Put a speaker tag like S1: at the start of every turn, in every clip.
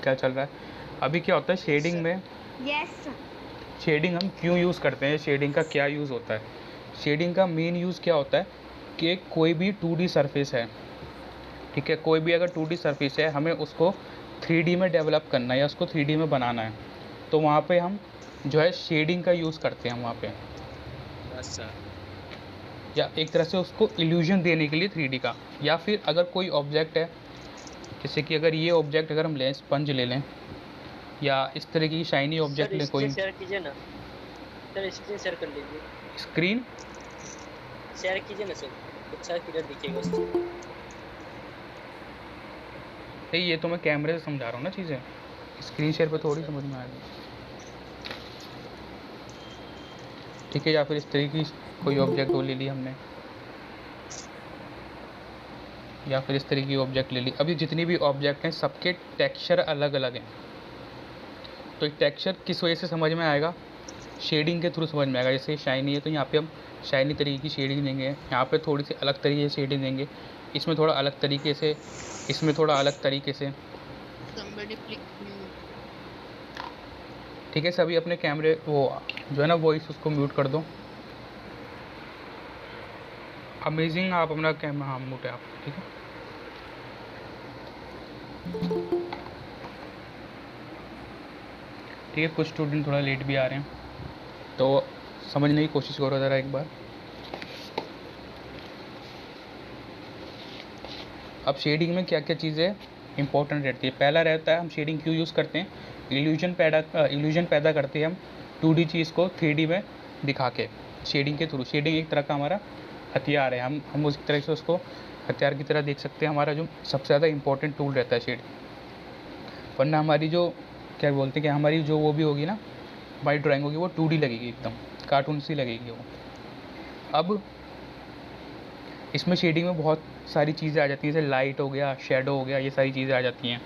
S1: क्या चल रहा है। अभी क्या होता है शेडिंग में,
S2: यस
S1: शेडिंग हम क्यों यूज़ करते हैं, शेडिंग का क्या यूज़ होता है। शेडिंग का मेन यूज़ क्या होता है कि कोई भी 2D सरफेस है, ठीक है, कोई भी अगर 2D सरफेस है, हमें उसको 3D में डेवलप करना है या उसको 3D में बनाना है, तो वहाँ पे हम जो है शेडिंग का यूज़ करते हैं वहाँ पे,
S3: अच्छा
S1: या एक तरह से उसको इल्यूजन देने के लिए 3D का। या फिर अगर कोई ऑब्जेक्ट है, जैसे कि अगर ये ऑब्जेक्ट अगर हम लें, स्पंज ले लें या इस तरह की शाइनी ऑब्जेक्ट
S3: सर,
S1: लें
S3: स्क्रीन
S1: कोई,
S3: शेयर कीजिए ना सर, स्क्रीन शेयर कर लीजिए,
S1: स्क्रीन
S3: शेयर कीजिए ना सर, अच्छा क्लियर दिखेगा उससे।
S1: नहीं, ये तो मैं कैमरे से समझा रहा हूँ ना चीज़ें, स्क्रीन शेयर पे थोड़ी
S3: अच्छा
S1: समझ में आएगी, ठीक है। या फिर इस तरीके की कोई ऑब्जेक्ट वो ले ली हमने, या फिर इस तरीके की ऑब्जेक्ट ले ली। अभी जितनी भी ऑब्जेक्ट हैं सबके टेक्सचर अलग अलग हैं, तो टेक्सचर किस वजह से समझ में आएगा, शेडिंग के थ्रू समझ में आएगा। जैसे शाइनी है तो यहाँ पे हम शाइनी तरीके की शेडिंग देंगे, यहाँ पे थोड़ी सी अलग तरीके से शेडिंग देंगे, इसमें थोड़ा अलग तरीके से, इसमें थोड़ा अलग तरीके से, ठीक है। सभी अपने कैमरे वो जो है ना वॉइस उसको म्यूट कर दो। अमेजिंग, आप अपना कैमरा, हाँ म्यूट है आप, ठीक है। ठीक है, कुछ स्टूडेंट थोड़ा लेट भी आ रहे हैं, तो समझने की कोशिश करो ज़रा एक बार। अब शेडिंग में क्या क्या चीज़ें इंपॉर्टेंट रहती है। पहला रहता है हम शेडिंग क्यों यूज़ करते हैं, इल्यूजन पैदा करते हैं हम 2D चीज़ को 3D में दिखा के शेडिंग के थ्रू। शेडिंग एक तरह का हमारा हथियार है, हम उस तरह से उसको हथियार की तरह देख सकते हैं। हमारा जो सबसे ज़्यादा इंपॉर्टेंट टूल रहता है शेडिंग, वरना हमारी जो क्या बोलते हैं कि हमारी जो वो भी होगी ना, हमारी ड्राइंग होगी वो 2D लगेगी, एकदम कार्टून सी लगेगी वो। अब इसमें शेडिंग में बहुत सारी चीज़ें आ जाती हैं, जैसे लाइट हो गया, शेडो हो गया, ये सारी चीज़ें आ जाती हैं।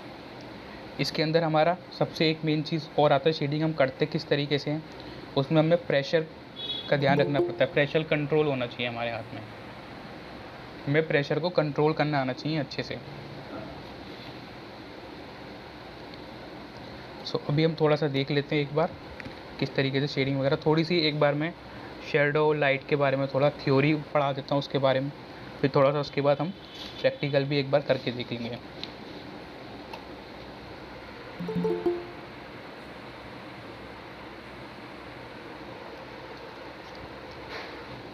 S1: इसके अंदर हमारा सबसे एक मेन चीज़ और आता है, शेडिंग हम करते किस तरीके से हैं, उसमें हमें प्रेशर का ध्यान रखना पड़ता है। प्रेशर कंट्रोल होना चाहिए हमारे हाथ में, हमें प्रेशर को कंट्रोल करना आना चाहिए अच्छे से। अभी हम थोड़ा सा देख लेते हैं एक बार किस तरीके से शेडिंग वगैरह, थोड़ी सी एक बार मैं शेडो लाइट के बारे में थोड़ा थ्योरी पढ़ा देता हूँ उसके बारे में, फिर थोड़ा सा उसके बाद हम प्रैक्टिकल भी एक बार करके देख लेंगे।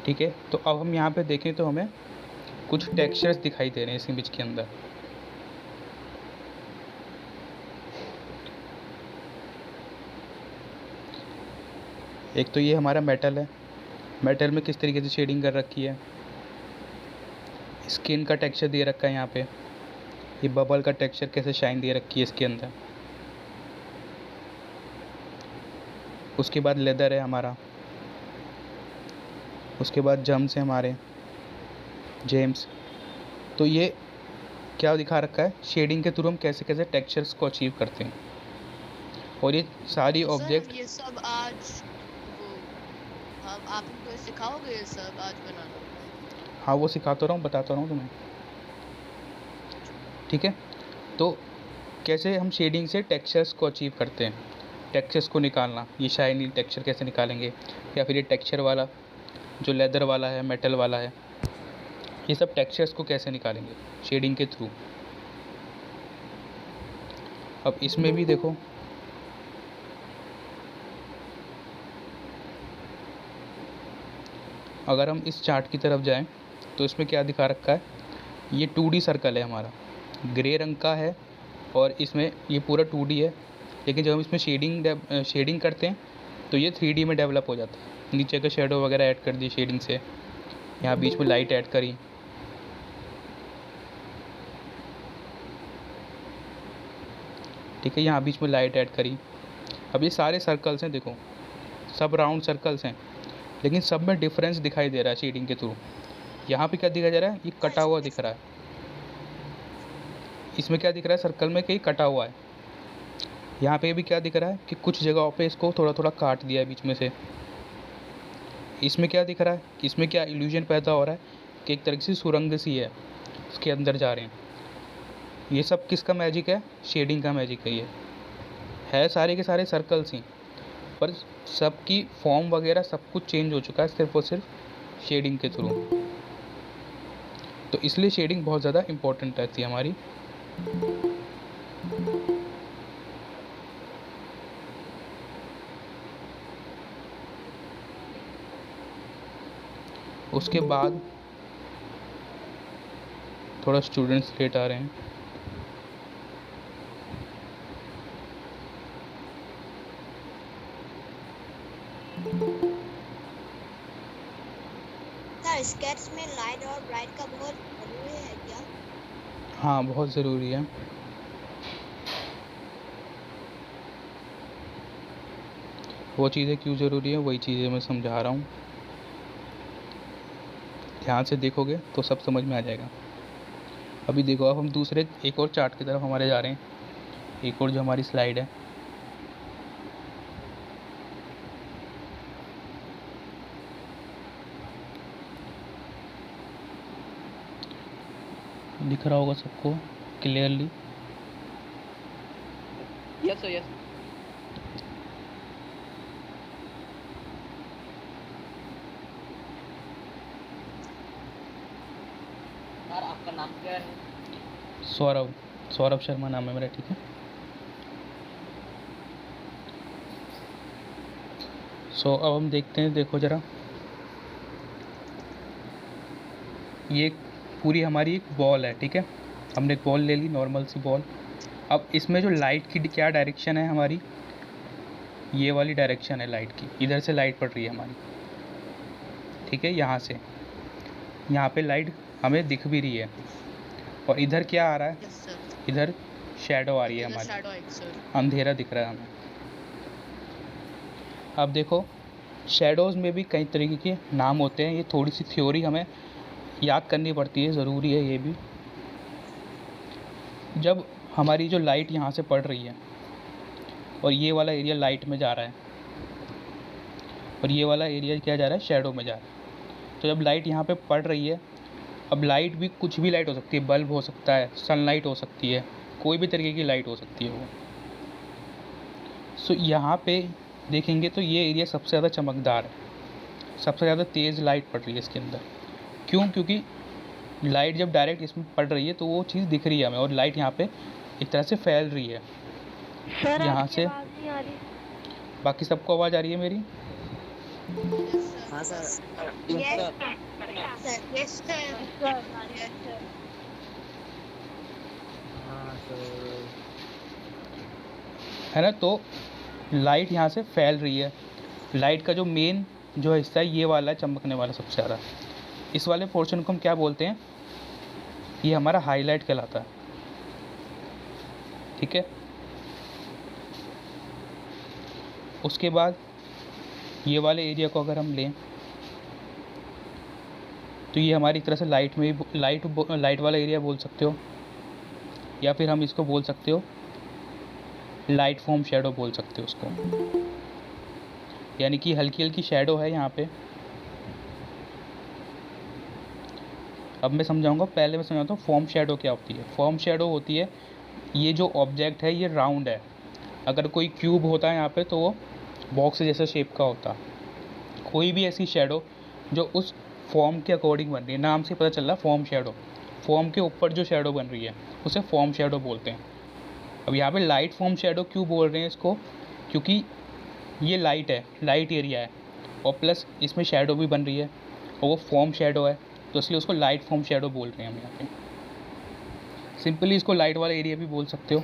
S1: ठीक है, तो अब हम यहाँ पे देखें तो हमें कुछ टेक्सचर्स दिखाई दे रहे हैं इस इमेज के अंदर। एक तो ये हमारा मेटल है, मेटल में किस तरीके से शेडिंग कर रखी है, स्किन का टेक्सचर दे रखा है यहाँ पे, ये बबल का टेक्सचर कैसे शाइन दे रखी है इसके अंदर। उसके बाद लेदर है हमारा, उसके बाद जम्स है हमारे, जेम्स। तो ये क्या दिखा रखा है, शेडिंग के थ्रू हम कैसे कैसे टेक्सचर्स को अचीव करते हैं। और ये सारी ऑब्जेक्ट,
S4: ये सब आज वो आप हमको सिखाओगे ये सब आज बनाना?
S1: हाँ वो सिखाता रहा हूँ, बताता रहा हूँ तुम्हें, ठीक है। तो कैसे हम शेडिंग से टेक्सचर्स को अचीव करते हैं, टेक्सचर्स को निकालना, ये शाइनी टेक्सचर कैसे निकालेंगे, या फिर ये टेक्सचर वाला जो लेदर वाला है, मेटल वाला है, ये सब टेक्सचर्स को कैसे निकालेंगे शेडिंग के थ्रू। अब इसमें भी देखो, अगर हम इस चार्ट की तरफ जाएं तो इसमें क्या दिखा रखा है, ये 2D सर्कल है हमारा, ग्रे रंग का है, और इसमें ये पूरा 2D है। लेकिन जब हम इसमें शेडिंग करते हैं तो ये 3D में डेवलप हो जाता है। नीचे का शेडो वगैरह ऐड कर दी शेडिंग से, यहाँ बीच में लाइट ऐड करी, ठीक है, यहाँ बीच में लाइट ऐड करी। अब ये सारे सर्कल्स हैं, देखो सब राउंड सर्कल्स हैं, लेकिन सब में डिफरेंस दिखाई दे रहा है शेडिंग के थ्रू। यहाँ पे क्या दिखाई दे रहा है, ये कटा हुआ दिख रहा है, इसमें क्या दिख रहा है, सर्कल में कहीं कटा हुआ है। यहाँ पे भी क्या दिख रहा है कि कुछ जगहों पे इसको थोड़ा थोड़ा काट दिया है बीच में से। इसमें क्या दिख रहा है, इसमें क्या इल्यूजन पैदा हो रहा है कि एक तरह से सुरंग सी है, उसके अंदर जा रहे हैं। ये सब किसका मैजिक है, शेडिंग का मैजिक है ये। है सारे के सारे सर्कल्स ही, पर सबकी फॉर्म वगैरह सब कुछ चेंज हो चुका है सिर्फ और सिर्फ शेडिंग के थ्रू। तो इसलिए शेडिंग बहुत ज़्यादा इम्पोर्टेंट रहती है हमारी। उसके बाद थोड़ा स्टूडेंट्स लेट आ रहे हैं।
S2: सर स्केच में लाइट और ब्राइट का बहुत जरूरी है क्या?
S1: हाँ, बहुत ज़रूरी है। वो चीज़ें क्यों ज़रूरी है वही चीज़ें मैं समझा रहा हूँ, ध्यान से देखोगे तो सब समझ में आ जाएगा। अभी देखो, अब हम दूसरे एक और चार्ट की तरफ हमारे जा रहे हैं, एक और जो हमारी स्लाइड है। दिख रहा होगा सबको clearly.
S3: Yes sir, yes. Sir आपका नाम क्या है?
S1: सौरभ शर्मा नाम है मेरा, ठीक है। अब हम देखते हैं, देखो ज़रा, ये पूरी हमारी एक बॉल है, ठीक है। हमने एक बॉल ले ली, नॉर्मल सी बॉल। अब इसमें जो लाइट की क्या डायरेक्शन है हमारी, ये वाली डायरेक्शन है लाइट की, इधर से लाइट पड़ रही है हमारी, ठीक है। यहाँ से यहाँ पे लाइट हमें दिख भी रही है, और इधर क्या आ रहा है,
S4: यस सर,
S1: इधर शैडो आ रही है
S4: इधर
S1: हमारी,
S4: शैडो आएगी सर।
S1: अंधेरा दिख रहा है हमें। अब देखो, शैडोज़ में भी कई तरीके के नाम होते हैं, ये थोड़ी सी थ्योरी हमें याद करनी पड़ती है, ज़रूरी है ये भी। जब हमारी जो लाइट यहाँ से पड़ रही है और ये वाला एरिया लाइट में जा रहा है, और ये वाला एरिया क्या जा रहा है, शैडो में जा रहा है। तो जब लाइट यहाँ पे पड़ रही है, अब लाइट भी कुछ भी लाइट हो सकती है, बल्ब हो सकता है, सनलाइट हो सकती है, कोई भी तरीके की लाइट हो सकती है वो। सो यहाँ पे देखेंगे तो ये एरिया सबसे ज़्यादा चमकदार है, सबसे ज़्यादा तेज़ लाइट पड़ रही है इसके अंदर। क्यों? क्योंकि लाइट जब डायरेक्ट इसमें पड़ रही है तो वो चीज़ दिख रही है हमें, और लाइट यहाँ पे एक तरह से फैल रही है
S5: सर
S1: यहाँ
S5: आपकी
S1: से।
S5: आवाज़ नहीं आ रही।
S1: बाकी सबको आवाज़ आ रही है मेरी?
S4: यस सर,
S3: हाँ sir.
S2: Yes
S3: sir
S2: sir, yes sir.
S3: हाँ सर।
S1: है ना। तो लाइट यहाँ से फैल रही है, लाइट का जो मेन जो हिस्सा है ये वाला है, चमकने वाला सबसे ज़्यादा। इस वाले पोर्शन को हम क्या बोलते हैं, ये हमारा हाईलाइट कहलाता है, ठीक है। उसके बाद ये वाले एरिया को अगर हम लें तो ये हमारी एक तरह से लाइट में लाइट वाला एरिया बोल सकते हो, या फिर हम इसको बोल सकते हो लाइट फॉर्म शैडो बोल सकते हो उसको, यानी कि हल्की हल्की शैडो है यहाँ पे। अब मैं समझाऊंगा, पहले मैं समझाता हूँ फॉर्म शैडो क्या होती है। फॉर्म शैडो होती है, ये जो ऑब्जेक्ट है ये राउंड है, अगर कोई क्यूब होता है यहाँ पे तो वो बॉक्स जैसा शेप का होता। कोई भी ऐसी शैडो जो उस फॉर्म के अकॉर्डिंग बन रही है, नाम से पता चल रहा है फॉर्म शैडो, फॉर्म के ऊपर जो शैडो बन रही है उसे फॉर्म शैडो बोलते हैं। अब यहाँ पे लाइट फॉर्म शैडो क्यों बोल रहे हैं इसको, क्योंकि ये लाइट है, लाइट एरिया है, और प्लस इसमें शैडो भी बन रही है, और वो फॉर्म शैडो है, तो इसलिए उसको लाइट फॉर्म शैडो बोल रहे हैं हम यहाँ पे। सिंपली इसको लाइट वाला एरिया भी बोल सकते हो,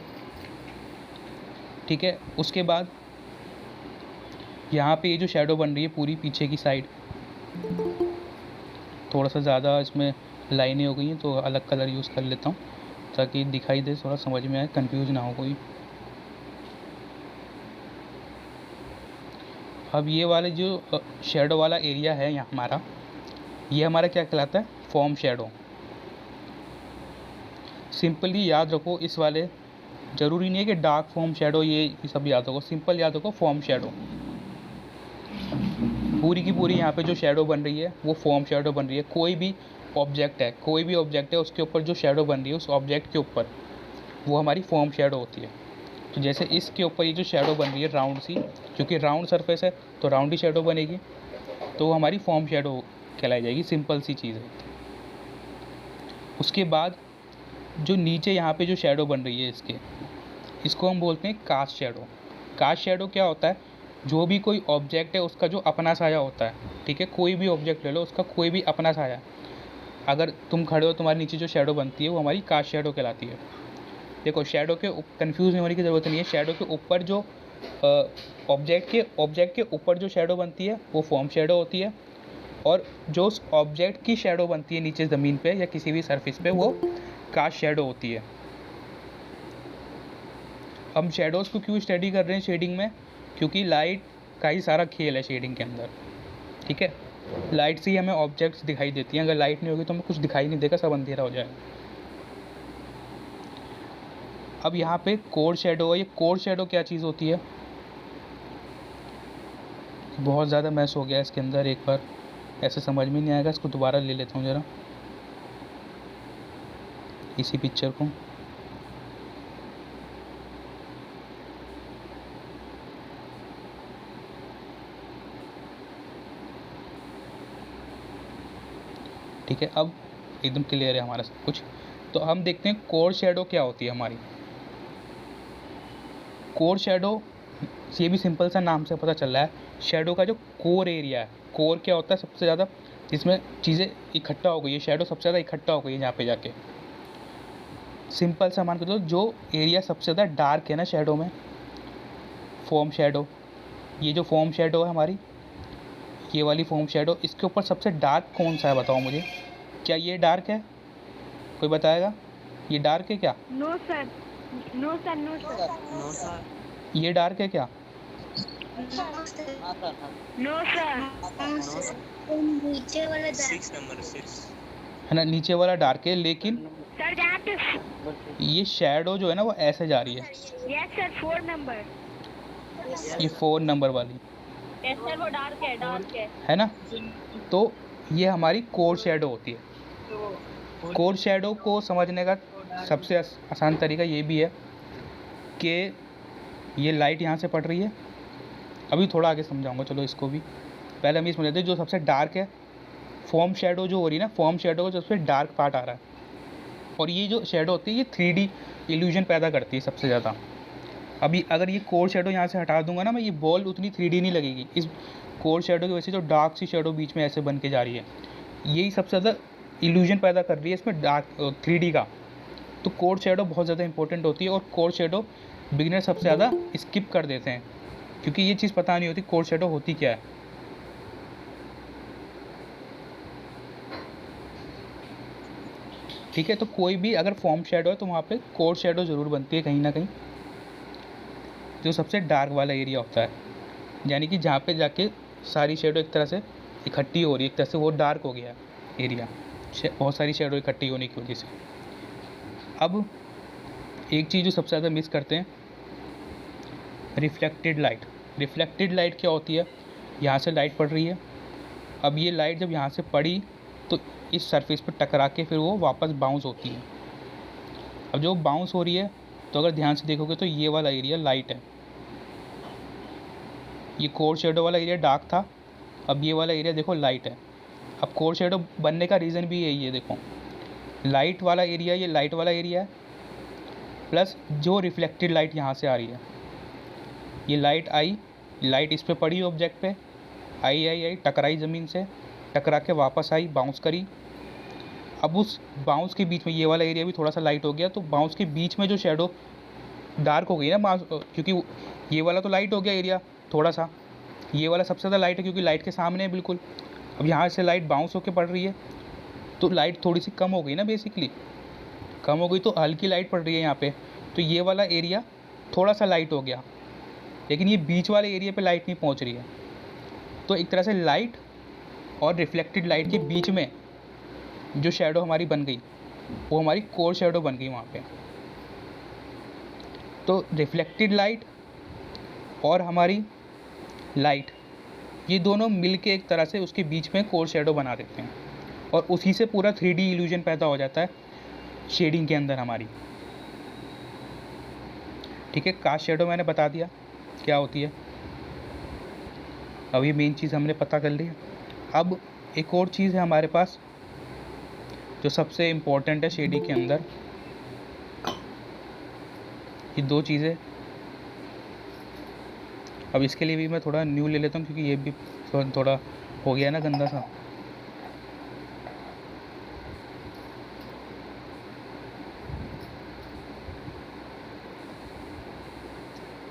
S1: ठीक है। उसके बाद यहाँ पे ये जो शैडो बन रही है पूरी पीछे की साइड, थोड़ा सा ज़्यादा इसमें लाइनें हो गई हैं तो अलग कलर यूज़ कर लेता हूँ ताकि दिखाई दे, थोड़ा समझ में आए, कंफ्यूज ना हो कोई। अब ये वाले जो शैडो वाला एरिया है यहाँ हमारा, ये हमारा क्या कहलाता है, फॉर्म शैडो। सिंपली याद रखो इस वाले, ज़रूरी नहीं है कि डार्क फॉर्म शैडो ये सब याद रखो, सिंपल याद रखो फॉर्म शैडो। पूरी की पूरी यहाँ पे जो शैडो बन रही है वो फॉर्म शैडो बन रही है। कोई भी ऑब्जेक्ट है उसके ऊपर जो शैडो बन रही है उस ऑब्जेक्ट के ऊपर, वो हमारी फॉर्म शैडो होती है। तो जैसे इसके ऊपर ये जो शेडो बन रही है राउंड सी, क्योंकि राउंड सरफेस है तो राउंड ही शेडो बनेगी, तो वो हमारी फॉर्म शेडो कहलाई जाएगी। सिंपल सी चीज़ है। उसके बाद जो नीचे यहाँ पे जो शेडो बन रही है इसको हम बोलते हैं कास्ट शेडो। कास्ट शेडो क्या होता है? जो भी कोई ऑब्जेक्ट है उसका जो अपना साया होता है, ठीक है, कोई भी ऑब्जेक्ट ले लो, उसका कोई भी अपना साया, अगर तुम खड़े हो तुम्हारे नीचे जो शेडो बनती है वो हमारी कास्ट शेडो कहलाती है। देखो शेडो के कंफ्यूज नहीं होने की ज़रूरत नहीं है। शेडो के ऊपर जो ऑब्जेक्ट के ऊपर जो शेडो बनती है वो फॉर्म शेडो होती है, और जो उस ऑब्जेक्ट की शेडो बनती है नीचे ज़मीन पे या किसी भी सरफेस पे वो कास्ट शेडो होती है। हम शेडोज़ को क्यों स्टडी कर रहे हैं शेडिंग में? क्योंकि लाइट का ही सारा खेल है शेडिंग के अंदर, ठीक है। लाइट से ही हमें ऑब्जेक्ट्स दिखाई देती हैं। अगर लाइट नहीं होगी तो हमें कुछ दिखाई नहीं देगा, सब अंधेरा हो जाएगा। अब यहाँ पे कोर शेडो है। ये कोर शेडो क्या चीज़ होती है? बहुत ज़्यादा मैस हो गया इसके अंदर, एक बार ऐसे समझ में नहीं आएगा, इसको दोबारा ले लेता हूँ ज़रा, इसी पिक्चर को। ठीक है, अब एकदम क्लियर है हमारा सब कुछ। तो हम देखते हैं कोर शेडो क्या होती है हमारी। कोर शेडो, ये भी सिंपल सा नाम से पता चल रहा है। शेडो का जो कोर एरिया है, कोर क्या होता है? सबसे ज़्यादा जिसमें चीज़ें इकट्ठा हो गई है, शेडो सबसे ज़्यादा इकट्ठा हो गई है यहाँ पे जाके। सिंपल सा मान के चलो, जो एरिया सबसे ज़्यादा डार्क है ना शेडो में, फॉर्म शेडो, ये जो फॉर्म शेडो है हमारी, ये वाली फॉर्म शेडो, इसके ऊपर सबसे डार्क कौन सा है बताओ मुझे? क्या ये डार्क है? कोई बताएगा? ये डार्क है क्या?
S5: No sir, no sir, no sir,
S3: no sir.
S1: ये डार्क है क्या?
S3: हाँ सर, हाँ।
S5: No sir.
S3: No sir.
S2: नीचे वाला
S3: 6 नंबर 6।
S1: है ना, नीचे वाला डार्क है, लेकिन
S5: सर जहाँ पे
S1: ये शेडो जो है ना वो ऐसे जा रही है।
S5: Yes sir 4 number.
S1: ये 4 नंबर वाली
S5: यस सर वो डार्क है।
S1: है ना। तो ये हमारी कोर शेडो होती है। कोर शेडो को समझने का सबसे आसान तरीका ये भी है कि ये लाइट यहाँ से पड़ रही है। अभी थोड़ा आगे समझाऊंगा, चलो इसको भी। पहले हम ये समझ लेते हैं, जो सबसे डार्क है फॉर्म शेडो जो हो रही है ना, फॉर्म शेडो का सबसे डार्क पार्ट आ रहा है, और ये जो शेडो होती है ये 3D इल्यूजन पैदा करती है सबसे ज़्यादा। अभी अगर ये कोर शेडो यहाँ से हटा दूंगा ना मैं, ये बॉल उतनी 3D नहीं लगेगी। इस कोर शेडो की वजह से जो डार्क सी शेडो बीच में ऐसे बन के जा रही है, यही सबसे ज़्यादा इल्यूजन पैदा कर रही है इसमें डार्क 3D का। तो कोर शेडो बहुत ज़्यादा इंपॉर्टेंट होती है, और कोर शेडो बिगिनर सबसे ज़्यादा स्किप कर देते हैं, क्योंकि ये चीज़ पता नहीं होती कोर शेडो होती क्या है। ठीक है, तो कोई भी अगर फॉर्म शेडो है तो वहाँ पे कोर शेडो ज़रूर बनती है कहीं ना कहीं, जो सबसे डार्क वाला एरिया होता है, यानी कि जहाँ पे जाके सारी शेडो एक तरह से इकट्ठी हो रही है, एक तरह से वो डार्क हो गया एरिया, बहुत सारी शेडो इकट्ठी होने की वजह से। अब एक चीज़ जो सबसे ज़्यादा मिस करते हैं, रिफ्लेक्टेड लाइट। रिफ्लेक्टेड लाइट क्या होती है? यहाँ से लाइट पड़ रही है, अब ये लाइट जब यहाँ से पड़ी तो इस सरफेस पर टकरा के फिर वो वापस बाउंस होती है। अब जो बाउंस हो रही है तो अगर ध्यान से देखोगे तो ये वाला एरिया लाइट है, ये कोर शेडो वाला एरिया डार्क था, अब ये वाला एरिया देखो लाइट है। अब कोर शेडो बनने का रीज़न भी यही है, देखो लाइट वाला एरिया, ये लाइट वाला एरिया है, प्लस जो रिफ्लेक्टेड लाइट यहाँ से आ रही है, ये लाइट आई, लाइट इस पे पड़ी ऑब्जेक्ट पे, आई टकराई ज़मीन से, टकरा के वापस आई, बाउंस करी। अब उस बाउंस के बीच में ये वाला एरिया भी थोड़ा सा लाइट हो गया, तो बाउंस के बीच में जो शेडो डार्क हो गई ना, क्योंकि ये वाला तो लाइट हो गया एरिया थोड़ा सा, ये वाला सबसे ज़्यादा लाइट है क्योंकि लाइट के सामने है बिल्कुल। अब यहाँ से लाइट बाउंस होकर पड़ रही है तो लाइट थोड़ी सी कम हो गई ना, बेसिकली कम हो गई, तो हल्की लाइट पड़ रही है यहाँ पे, तो ये वाला एरिया थोड़ा सा लाइट हो गया, लेकिन ये बीच वाले एरिया पे लाइट नहीं पहुँच रही है। तो एक तरह से लाइट और रिफ्लेक्टेड लाइट के बीच में जो शेडो हमारी बन गई वो हमारी कोर शेडो बन गई वहाँ पे। तो रिफ्लेक्टेड लाइट और हमारी लाइट, ये दोनों मिलके एक तरह से उसके बीच में कोर शेडो बना देते हैं, और उसी से पूरा 3D इल्यूजन पैदा हो जाता है शेडिंग के अंदर हमारी। ठीक है, कास्ट शेडो मैंने बता दिया क्या होती है। अब ये मेन चीज़ हमने पता कर ली है। अब एक और चीज़ है हमारे पास जो सबसे इम्पोर्टेंट है शेडिंग के अंदर, ये दो चीज़ें। अब इसके लिए भी मैं थोड़ा न्यू ले लेता हूँ क्योंकि ये भी थोड़ा हो गया ना गंदा सा।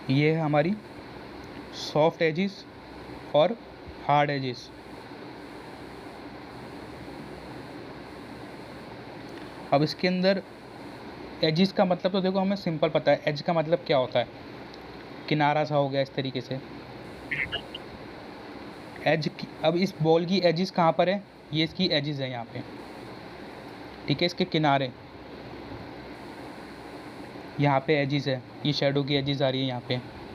S1: ये है हमारी सॉफ्ट एजिस और हार्ड एजिस। अब इसके अंदर एजिस का मतलब तो देखो हमें सिंपल पता है, एज का मतलब क्या होता है, किनारा सा हो गया इस तरीके से। एज अब इस बॉल की एजिस कहाँ पर है, ये इसकी एजिस है यहाँ पे, ठीक है, इसके किनारे यहाँ पे एजिस है, ये शेडो की एजिस आ रही है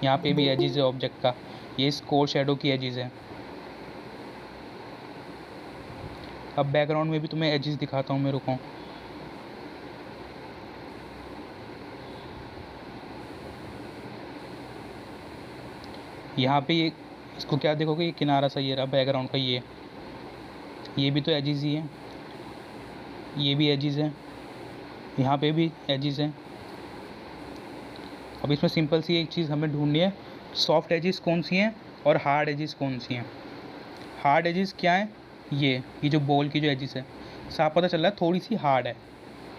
S1: यहाँ पे भी एजिस है ऑब्जेक्ट का, ये इस कोर शेडो की एजिस है। अब बैकग्राउंड में भी तुम्हें एजिस दिखाता हूँ मैं, रुको। यहाँ पे ये इसको क्या देखोगे, ये किनारा सा ये रहा बैकग्राउंड का, ये भी तो एजिस ही है, ये भी एजिस है, यहाँ पे भी एजिस है। अब इसमें सिंपल सी एक चीज़ हमें ढूंढनी है, सॉफ्ट एजिस कौन सी हैं और हार्ड एजिस कौन सी हैं। हार्ड एजिस क्या है, ये जो बॉल की जो एजिस है, साफ पता चल रहा है थोड़ी सी हार्ड है।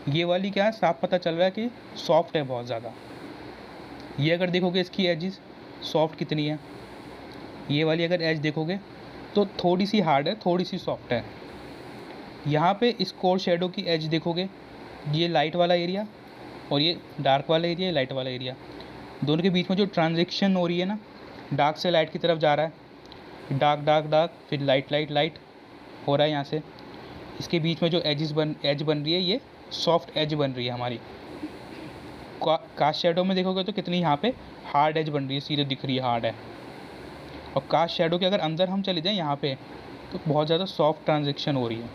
S1: ये वाली क्या है, साफ पता चल रहा है कि सॉफ्ट है बहुत ज़्यादा। ये अगर देखोगे इसकी एजिस सॉफ्ट कितनी है, ये वाली अगर एज देखोगे तो थोड़ी सी हार्ड है, थोड़ी सी सॉफ्ट है। यहाँ पे इस कोर शेडो की एज देखोगे, ये लाइट वाला एरिया और ये डार्क वाला एरिया, लाइट वाला एरिया, दोनों के बीच में जो ट्रांजिशन हो रही है ना, डार्क से लाइट की तरफ जा रहा है, डार्क डार्क डार्क, फिर लाइट लाइट लाइट हो रहा है यहाँ से। इसके बीच में जो एज बन रही है, ये सॉफ्ट एज बन रही है हमारी। कास्ट शेडो में देखोगे तो कितनी यहाँ पे हार्ड एज बन रही है, सीधे दिख रही है, हार्ड है। और कास्ट शेडो के अगर अंदर हम चले जाएँ यहाँ पे, तो बहुत ज़्यादा सॉफ्ट ट्रांजिशन हो रही है।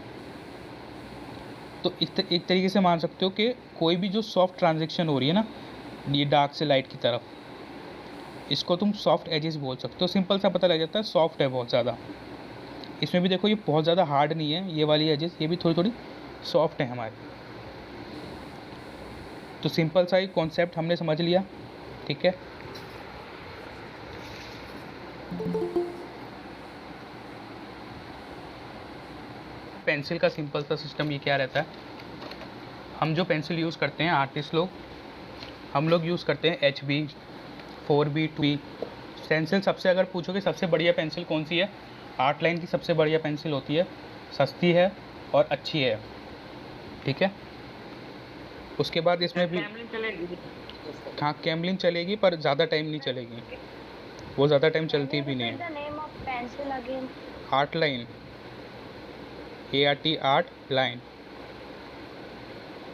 S1: तो एक तरीके से मान सकते हो कि कोई भी जो सॉफ्ट ट्रांजिशन हो रही है ना, ये डार्क से लाइट की तरफ, इसको तुम सॉफ्ट एजेस बोल सकते हो। सिंपल सा पता लग जाता है, सॉफ्ट है बहुत ज़्यादा। इसमें भी देखो ये बहुत ज़्यादा हार्ड नहीं है, ये वाली एजेस, ये भी थोड़ी थोड़ी सॉफ्ट है हमारी। तो सिंपल सा ही कॉन्सेप्ट हमने समझ लिया, ठीक है। पेंसिल का सिंपल सा सिस्टम ये क्या रहता है, हम जो पेंसिल यूज़ करते हैं आर्टिस्ट लोग, हम लोग यूज़ करते हैं HB, 4B, 2B पेंसिल। सबसे अगर पूछोगे सबसे बढ़िया पेंसिल कौन सी है, आर्ट लाइन की सबसे बढ़िया पेंसिल होती है, सस्ती है और अच्छी है, ठीक है। उसके बाद इसमें भी हाँ कैमलिन चलेगी, पर ज़्यादा टाइम नहीं चलेगी, वो ज़्यादा टाइम चलती भी नहीं है। Art line, ART art line.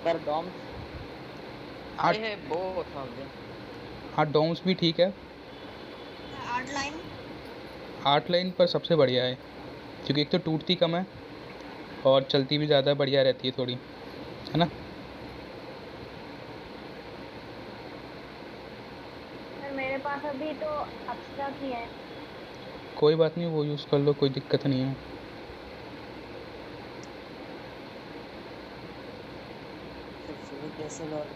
S3: पर डॉम्स
S1: आर्ट
S3: है बोथ ऑफ देम।
S1: हाँ डोम्स भी ठीक है,
S2: आर्ट लाइन
S1: आर्ट लाइन पर सबसे बढ़िया है, क्योंकि एक तो टूटती कम है और चलती भी ज़्यादा बढ़िया रहती है थोड़ी, है ना।
S5: मेरे पास अभी तो अप्सरा की है।
S1: कोई बात नहीं, वो यूज़ कर लो, कोई दिक्कत नहीं है।
S3: पेंसिल और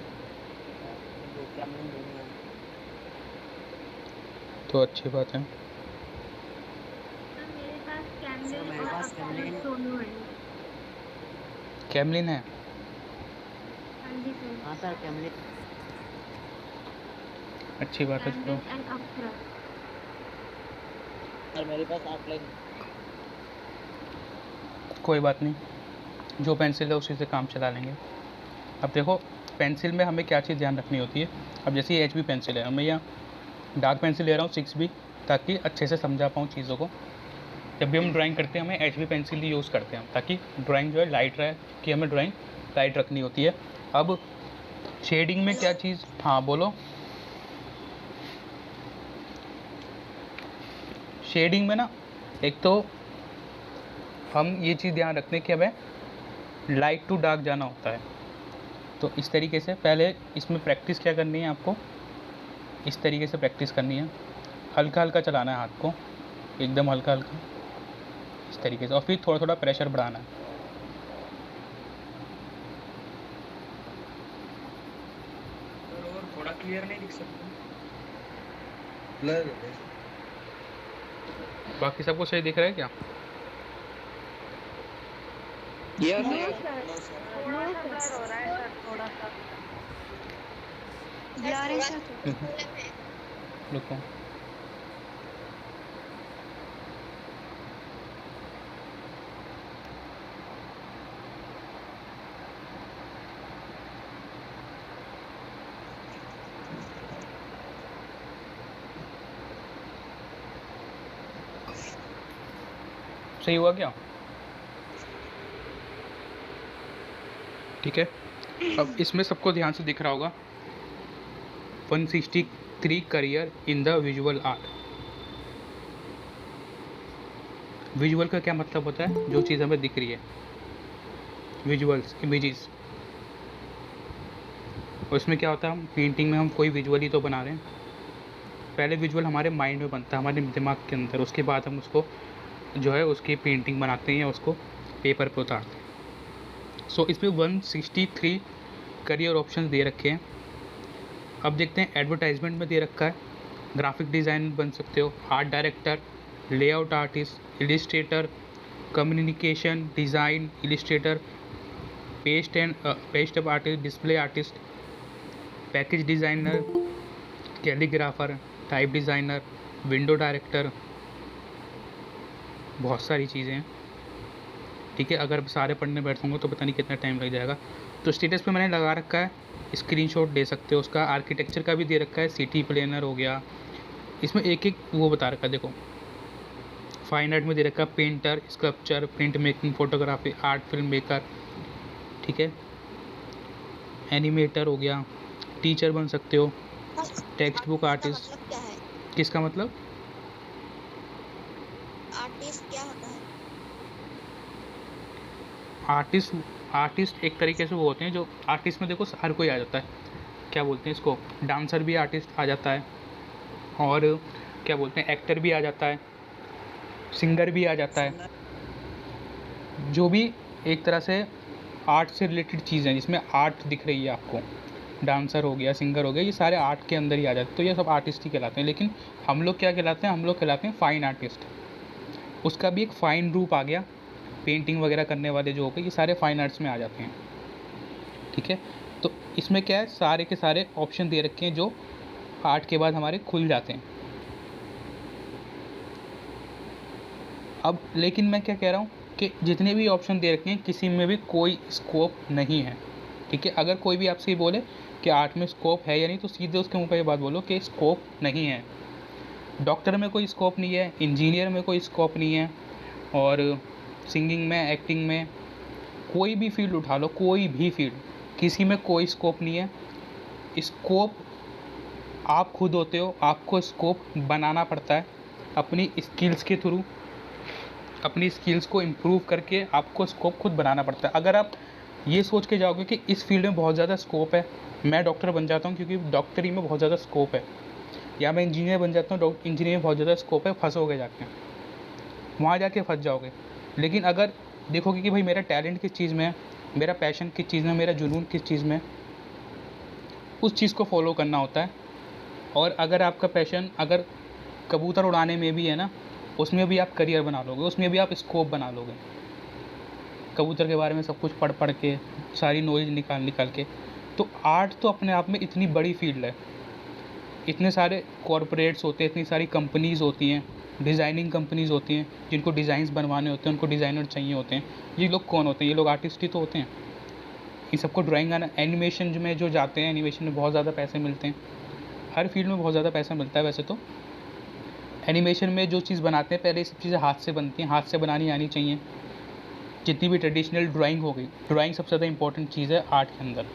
S3: वो कैमलिन दोनों है।
S1: तो अच्छी बात है।
S5: मेरे पास कैमलिन
S3: मेरे
S5: और
S3: पास
S5: अप्सरा
S3: कैमलिन
S5: दोनों है।
S1: कैमलिन है,
S5: हाँ जी सर।
S3: हाँ सर कैमलिन।
S1: अच्छी बात है। चलो
S5: कैमलिन एंड अप्सरा।
S3: सर मेरे पास आर्ट लाइन।
S1: कोई बात नहीं, जो पेंसिल है उसी से काम चला लेंगे। अब देखो पेंसिल में हमें क्या चीज़ ध्यान रखनी होती है। अब जैसे ये HB पेंसिल है, मैं यहाँ डार्क पेंसिल ले रहा हूँ 6B, ताकि अच्छे से समझा पाऊँ चीज़ों को। जब भी हम ड्राइंग करते हैं हमें HB पेंसिल ही यूज़ करते हैं, ताकि ड्राइंग जो है लाइट रहे, कि हमें ड्राइंग लाइट रखनी होती है। अब शेडिंग में क्या चीज़, हाँ बोलो। शेडिंग में ना एक तो हम ये चीज़ ध्यान रखते हैं कि हमें लाइट टू डार्क जाना होता है। तो इस तरीके से पहले इसमें प्रैक्टिस क्या करनी है आपको, इस तरीके से प्रैक्टिस करनी है। हल्का हल्का चलाना है हाथ को, एकदम हल्का हल्का इस तरीके से, और फिर थोड़ा थोड़ा प्रेशर बढ़ाना है।
S3: और थोड़ा क्लियर नहीं दिख सकता।
S6: ब्लर हो गया।
S1: बाकी सबको सही दिख रहा है क्या?
S6: Yes
S5: no
S6: yes
S5: sir,
S6: no sir.
S5: थोड़ा सा ब्लर हो रहा है सर, थोड़ा सा।
S2: सर
S4: ब्लर है
S2: थोड़ा
S4: सर।
S2: प्रॉब्लम है।
S1: रुको, सही हुआ क्या? ठीक है। अब इसमें सबको ध्यान से दिख रहा होगा 163 career in the visual art. Visual का क्या मतलब होता है? जो चीज़ हमें दिख रही है, विजुअल्स, इमेजेस। और इसमें क्या होता है, हम पेंटिंग में हम कोई विजुअल ही तो बना रहे हैं। पहले विजुअल हमारे माइंड में बनता है, हमारे दिमाग के अंदर, उसके बाद हम उसको जो है उसकी पेंटिंग बनाते हैं या उसको पेपर पे उतारते हैं। सो इसमें 163 करियर ऑप्शन दे रखे हैं। अब देखते हैं, एडवर्टाइजमेंट में दे रखा है ग्राफिक डिज़ाइन बन सकते हो, art director, layout artist, Illustrator, communication design Illustrator, paste up artist, display artist, package designer, calligrapher, type designer, window director, बहुत सारी चीज़ें हैं। ठीक है, अगर सारे पढ़ने बैठूंगा तो पता नहीं कितना टाइम लग जाएगा। तो स्टेटस पे मैंने लगा रखा है, स्क्रीनशॉट ले सकते हो उसका। आर्किटेक्चर का भी दे रखा है, सिटी प्लानर हो गया। इसमें एक एक वो बता रखा है, देखो फाइन आर्ट में दे रखा है painter, sculpture, print making, photography, art film maker. ठीक है, एनिमेटर हो गया, टीचर बन सकते हो, टेक्स्ट बुक आर्टिस्ट।
S2: मतलब क्या है?
S1: किसका मतलब?
S2: आर्टिस्ट क्या होता है?
S1: आर्टिस्ट एक तरीके से वो होते हैं जो आर्टिस्ट में देखो हर कोई आ जाता है। क्या बोलते हैं इसको, डांसर भी आर्टिस्ट आ जाता है, और क्या बोलते हैं एक्टर भी आ जाता है, सिंगर भी आ जाता है। जो भी एक तरह से आर्ट से रिलेटेड चीज़ हैं जिसमें आर्ट दिख रही है आपको, डांसर हो गया, सिंगर हो गया, ये सारे आर्ट के अंदर ही आ जाते हैं। तो ये सब आर्टिस्ट ही कहलाते हैं। लेकिन हम लोग क्या कहलाते हैं? हम लोग कहलाते हैं फाइन आर्टिस्ट। उसका भी एक फ़ाइन रूप आ गया, पेंटिंग वगैरह करने वाले जो हो गए, ये सारे फाइन आर्ट्स में आ जाते हैं। ठीक है, तो इसमें क्या है, सारे के सारे ऑप्शन दे रखे हैं जो आर्ट के बाद हमारे खुल जाते हैं। अब लेकिन मैं क्या कह रहा हूँ कि जितने भी ऑप्शन दे रखे हैं किसी में भी कोई स्कोप नहीं है। ठीक है, अगर कोई भी आपसे बोले कि आर्ट में स्कोप है या नहीं, तो सीधे उसके मुंह पर ये बात बोलो कि स्कोप नहीं है। डॉक्टर में कोई स्कोप नहीं है, इंजीनियर में कोई स्कोप नहीं है, और सिंगिंग में, एक्टिंग में, कोई भी फील्ड उठा लो, कोई भी फील्ड, किसी में कोई स्कोप नहीं है। स्कोप आप खुद होते हो, आपको स्कोप बनाना पड़ता है अपनी स्किल्स के थ्रू। अपनी स्किल्स को इम्प्रूव करके आपको स्कोप खुद बनाना पड़ता है। अगर आप ये सोच के जाओगे कि इस फील्ड में बहुत ज़्यादा स्कोप है, मैं डॉक्टर बन जाता हूँ क्योंकि डॉक्टरी में बहुत ज़्यादा स्कोप है, या मैं इंजीनियर बन जाता हूँ, इंजीनियर में बहुत ज़्यादा स्कोप है, फंसोगे जाके, वहाँ जाके फंस जाओगे। लेकिन अगर देखोगे कि भाई मेरा टैलेंट किस चीज़ में है, मेरा पैशन किस चीज़ में, मेरा जुनून किस चीज़ में, उस चीज़ को फॉलो करना होता है। और अगर आपका पैशन अगर कबूतर उड़ाने में भी है ना, उसमें भी आप करियर बना लोगे, उसमें भी आप स्कोप बना लोगे। कबूतर के बारे में सब कुछ पढ़ पढ़ के, सारी नॉलेज निकाल निकाल के। तो आर्ट तो अपने आप में इतनी बड़ी फील्ड है, इतने सारे कॉरपोरेट्स होते हैं, इतनी सारी कंपनीज़ होती हैं, डिज़ाइनिंग कंपनीज़ होती हैं जिनको डिज़ाइंस बनवाने होते हैं, उनको डिज़ाइनर चाहिए होते हैं। ये लोग कौन होते हैं? ये लोग आर्टिस्ट ही तो होते हैं। इन सबको ड्राइंग आना, एनिमेशन में जो जाते हैं, एनिमेशन में बहुत ज़्यादा पैसे मिलते हैं। हर फील्ड में बहुत ज़्यादा पैसा मिलता है वैसे तो। एनिमेशन में जो चीज़ बनाते हैं, पहले ये सब चीज़ें हाथ से बनती हैं, हाथ से बनानी आनी चाहिए। जितनी भी ट्रेडिशनल ड्राइंग हो गई, ड्राइंग सबसे ज़्यादा इंपॉर्टेंट चीज़ है आर्ट के अंदर।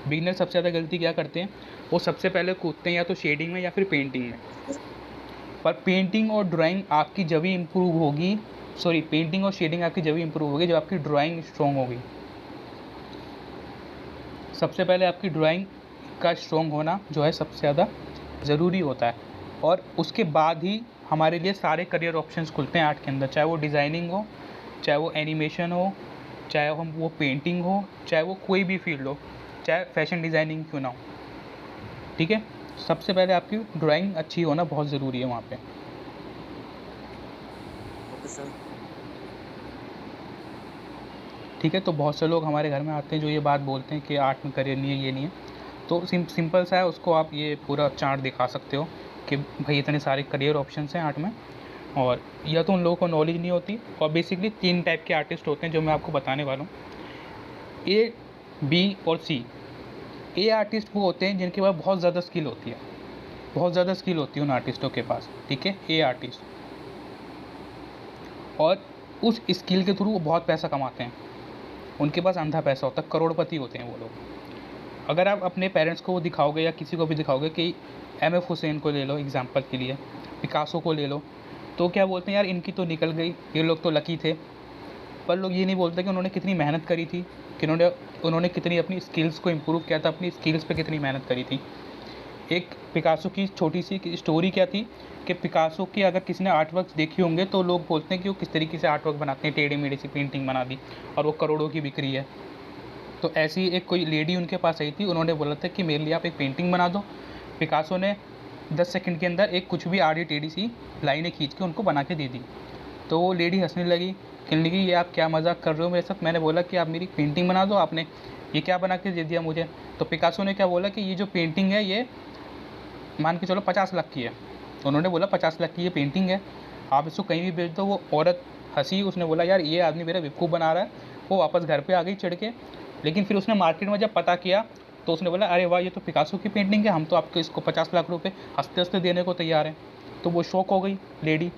S1: बिगिनर सबसे ज़्यादा गलती क्या करते हैं, वो सबसे पहले कूदते हैं या तो शेडिंग में या फिर पेंटिंग में। पर पेंटिंग और ड्राइंग आपकी जब ही इम्प्रूव होगी, पेंटिंग और शेडिंग आपकी जब ही इम्प्रूव होगी जब आपकी ड्राइंग स्ट्रॉन्ग होगी। सबसे पहले आपकी ड्राइंग का स्ट्रॉन्ग होना जो है सबसे ज़्यादा ज़रूरी होता है। और उसके बाद ही हमारे लिए सारे करियर ऑप्शंस खुलते हैं आर्ट के अंदर, चाहे वो डिज़ाइनिंग हो, चाहे वो एनिमेशन हो, चाहे वो पेंटिंग हो, चाहे वो कोई भी फील्ड हो, चाहे फैशन डिज़ाइनिंग क्यों ना हो। ठीक है, सबसे पहले आपकी ड्राइंग अच्छी होना बहुत ज़रूरी है वहाँ पे।
S3: Okay sir.
S1: ठीक है, तो बहुत से लोग हमारे घर में आते हैं जो ये बात बोलते हैं कि आर्ट में करियर नहीं है, ये नहीं है। तो सिंपल सा है, उसको आप ये पूरा चार्ट दिखा सकते हो कि भाई इतने सारे करियर ऑप्शंस हैं आर्ट में। और या तो उन लोगों को नॉलेज नहीं होती, और बेसिकली 3 टाइप के आर्टिस्ट होते हैं जो मैं आपको बताने वाला हूँ, ए, बी और सी। ए आर्टिस्ट वो होते हैं जिनके पास बहुत ज़्यादा स्किल होती है, बहुत ज़्यादा स्किल होती है उन आर्टिस्टों के पास। ठीक है, ए आर्टिस्ट, और उस स्किल के थ्रू वो बहुत पैसा कमाते हैं, उनके पास अंधा पैसा होता है, करोड़पति होते हैं वो लोग। अगर आप अपने पेरेंट्स को दिखाओगे या किसी को भी दिखाओगे कि एम.एफ. हुसैन को ले लो एग्जांपल के लिए, पिकासो को ले लो, तो क्या बोलते हैं यार इनकी तो निकल गई, ये लोग तो लकी थे। पर लोग ये नहीं बोलते कि उन्होंने कितनी मेहनत करी थी, कि उन्होंने कितनी अपनी स्किल्स को इम्प्रूव किया था, अपनी स्किल्स पे कितनी मेहनत करी थी। एक पिकासो की छोटी सी स्टोरी क्या थी कि पिकासो की अगर किसी ने आर्ट वर्क देखी होंगे तो लोग बोलते हैं कि वो किस तरीके से आर्ट वर्क बनाते हैं, टेढ़ी मेढ़ी सी पेंटिंग बना दी और वो करोड़ों की बिक्री है। तो ऐसी एक कोई लेडी उनके पास आई थी, उन्होंने बोला था कि मेरे लिए आप एक पेंटिंग बना दो। पिकासो ने 10 सेकंड के अंदर एक कुछ भी आड़ी टेढ़ी सी लाइनें खींच के उनको बना के दे दी। तो वो लेडी हंसने लगी, कहने लगी ये आप क्या मजाक कर रहे हो मेरे साथ, मैंने बोला कि आप मेरी पेंटिंग बना दो, आपने ये क्या बना के दे दिया मुझे। तो पिकासो ने क्या बोला कि ये जो पेंटिंग है ये मान के चलो 50 लाख की है। उन्होंने बोला 50 लाख की ये पेंटिंग है, आप इसको कहीं भी बेच दो। वो औरत हंसी, उसने बोला यार ये आदमी मेरा बेवकूफ़ बना रहा है। वो वापस घर पे आ गई चढ़ के, लेकिन फिर उसने मार्केट में जब पता किया तो उसने बोला अरे वाह ये तो पिकासो की पेंटिंग है, हम तो आपको इसको 50 लाख रुपए हंसते हंसते देने को तैयार हैं। तो वो शौक हो गई लेडी,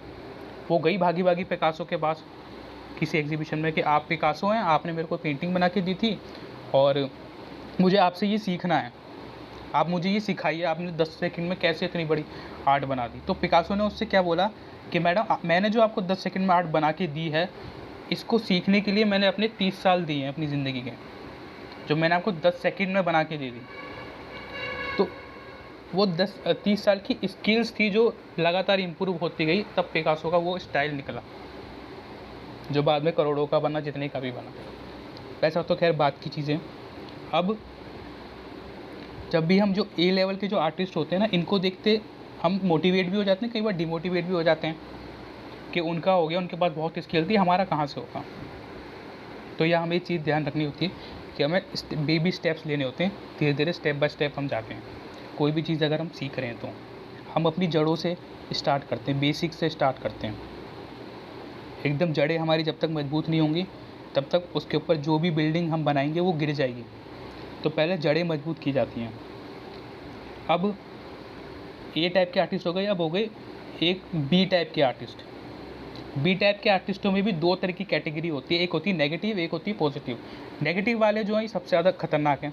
S1: वो गई भागी भागी पिकासो के पास किसी एग्जीबिशन में कि आप पिकासो हैं, आपने मेरे को पेंटिंग बना के दी थी और मुझे आपसे ये सीखना है, आप मुझे ये सिखाइए, आपने 10 सेकंड में कैसे इतनी बड़ी आर्ट बना दी। तो पिकासो ने उससे क्या बोला कि मैडम मैंने जो आपको 10 सेकंड में आर्ट बना के दी है, इसको सीखने के लिए मैंने अपने 30 साल दिए हैं अपनी ज़िंदगी के, जो मैंने आपको 10 सेकंड में बना के दे दी। तो वो 30 साल की स्किल्स थी जो लगातार इम्प्रूव होती गई, तब पिकासो का वो स्टाइल निकला जो बाद में करोड़ों का बना, जितने का भी बना। वैसा तो खैर बात की चीज़ें। अब जब भी हम जो ए लेवल के जो आर्टिस्ट होते हैं ना, इनको देखते हम मोटिवेट भी हो जाते हैं, कई बार डिमोटिवेट भी हो जाते हैं कि उनका हो गया, उनके पास बहुत स्किल थी, हमारा कहाँ से होगा। तो यह हमें चीज़ ध्यान रखनी होती है कि हमें बेबी स्टेप्स लेने होते हैं, धीरे धीरे स्टेप बाय स्टेप हम जाते हैं। कोई भी चीज़ अगर हम सीख रहे हैं तो हम अपनी जड़ों से स्टार्ट करते हैं, बेसिक से स्टार्ट करते हैं। एकदम जड़ें हमारी जब तक मजबूत नहीं होंगी तब तक उसके ऊपर जो भी बिल्डिंग हम बनाएंगे वो गिर जाएगी। तो पहले जड़ें मजबूत की जाती हैं। अब ए टाइप के आर्टिस्ट हो गए, अब हो गए एक बी टाइप के आर्टिस्ट। बी टाइप के आर्टिस्टों में भी 2 तरह की कैटेगरी होती है, एक होती है नेगेटिव, एक होती है पॉजिटिव। नेगेटिव वाले जो हैं सबसे ज़्यादा खतरनाक हैं,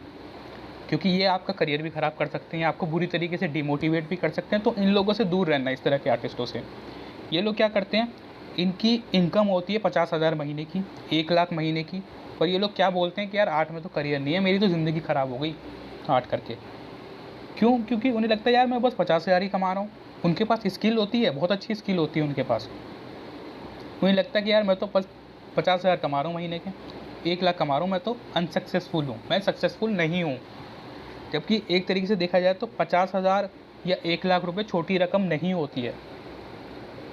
S1: क्योंकि ये आपका करियर भी ख़राब कर सकते हैं, आपको बुरी तरीके से डिमोटिवेट भी कर सकते हैं। तो इन लोगों से दूर रहना, इस तरह के आर्टिस्टों से। ये लोग क्या करते हैं, इनकी इनकम होती है 50,000 महीने की, 1 लाख महीने की, पर ये लोग क्या बोलते हैं कि यार आर्ट में तो करियर नहीं है, मेरी तो ज़िंदगी ख़राब हो गई आर्ट करके। क्यों? क्योंकि उन्हें लगता है यार मैं बस 50,000 ही कमा रहा हूँ। उनके पास स्किल होती है, बहुत अच्छी स्किल होती है उनके पास। उन्हें लगता है कि यार मैं तो बस 50,000 कमा रहा हूँ महीने के, 1 लाख कमा रहा हूँ, मैं तो अनसक्सेसफुल हूँ, मैं सक्सेसफुल नहीं हूँ। जबकि एक तरीके से देखा जाए तो 50,000 या 1 लाख रुपए छोटी रकम नहीं होती है।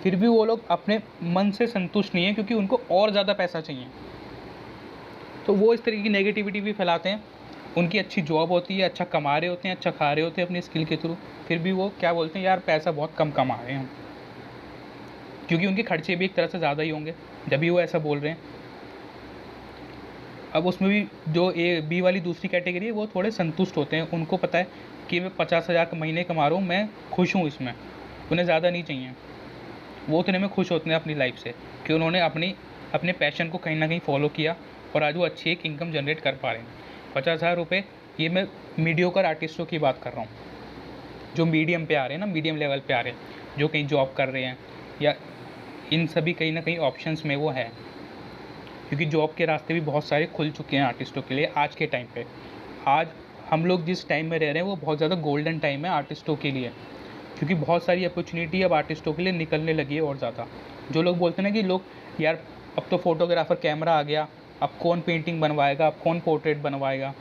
S1: फिर भी वो लोग अपने मन से संतुष्ट नहीं है, क्योंकि उनको और ज़्यादा पैसा चाहिए। तो वो इस तरह की नेगेटिविटी भी फैलाते हैं। उनकी अच्छी जॉब होती है, अच्छा कमा रहे होते हैं, अच्छा खा रहे होते हैं अपनी स्किल के थ्रू, फिर भी वो क्या बोलते हैं यार पैसा बहुत कम कमा रहे हैं हम, क्योंकि उनके खर्चे भी एक तरह से ज़्यादा ही होंगे, जब भी वो ऐसा बोल रहे हैं। अब उसमें भी जो ए बी वाली दूसरी कैटेगरी है वो थोड़े संतुष्ट होते हैं, उनको पता है कि मैं 50,000 महीने कमा रहा हूँ, मैं खुश हूँ इसमें, उन्हें ज़्यादा नहीं चाहिए। वो उतने में खुश होते हैं अपनी लाइफ से कि उन्होंने अपने पैशन को कहीं ना कहीं फॉलो किया और आज वो अच्छी एक इनकम जनरेट कर पा रहे हैं। 50,000 रुपये, ये मैं मीडियोकर आर्टिस्टों की बात कर रहा हूँ, जो मीडियम पे आ रहे हैं ना, मीडियम लेवल पे आ रहे हैं, जो कहीं जॉब कर रहे हैं, या इन सभी कहीं ना कहीं ऑप्शंस में वो है, क्योंकि जॉब के रास्ते भी बहुत सारे खुल चुके हैं आर्टिस्टों के लिए आज के टाइम पे। आज हम लोग जिस टाइम में रह रहे हैं वो बहुत ज़्यादा गोल्डन टाइम है आर्टिस्टों के लिए। क्योंकि बहुत सारी अपॉर्चुनिटी अब आर्टिस्टों के लिए निकलने लगी है और ज़्यादा। जो लोग बोलते हैं ना कि लोग यार अब तो फोटोग्राफर कैमरा आ गया, अब कौन पेंटिंग बनवाएगा, अब कौन पोर्ट्रेट बनवाएगा,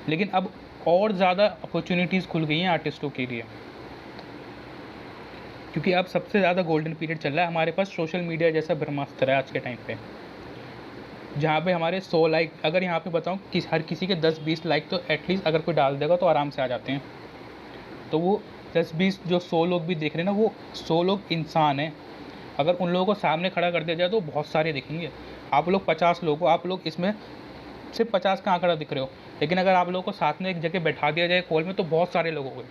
S1: लेकिन अब और ज़्यादा अपॉर्चुनिटीज़ खुल गई हैं आर्टिस्टों के लिए, क्योंकि अब सबसे ज़्यादा गोल्डन पीरियड चल रहा है हमारे पास। सोशल मीडिया जैसा ब्रह्मास्त्र है आज के टाइम पे, जहाँ पे हमारे 100 लाइक, अगर यहाँ पे बताऊँ कि हर किसी के 10-20 लाइक तो एटलीस्ट अगर कोई डाल देगा तो आराम से आ जाते हैं। तो वो 10-20 जो 100 लोग भी देख रहे हैं ना, वो 100 लोग इंसान हैं। अगर उन लोगों को सामने खड़ा कर दिया जाए तो बहुत सारे दिखेंगे। आप लोग 50 लोग हो, आप लोग इसमें सिर्फ 50 का आंकड़ा दिख रहे हो, लेकिन अगर आप लोगों को साथ में एक जगह बैठा दिया जाए कॉल में तो बहुत सारे लोग हो गए,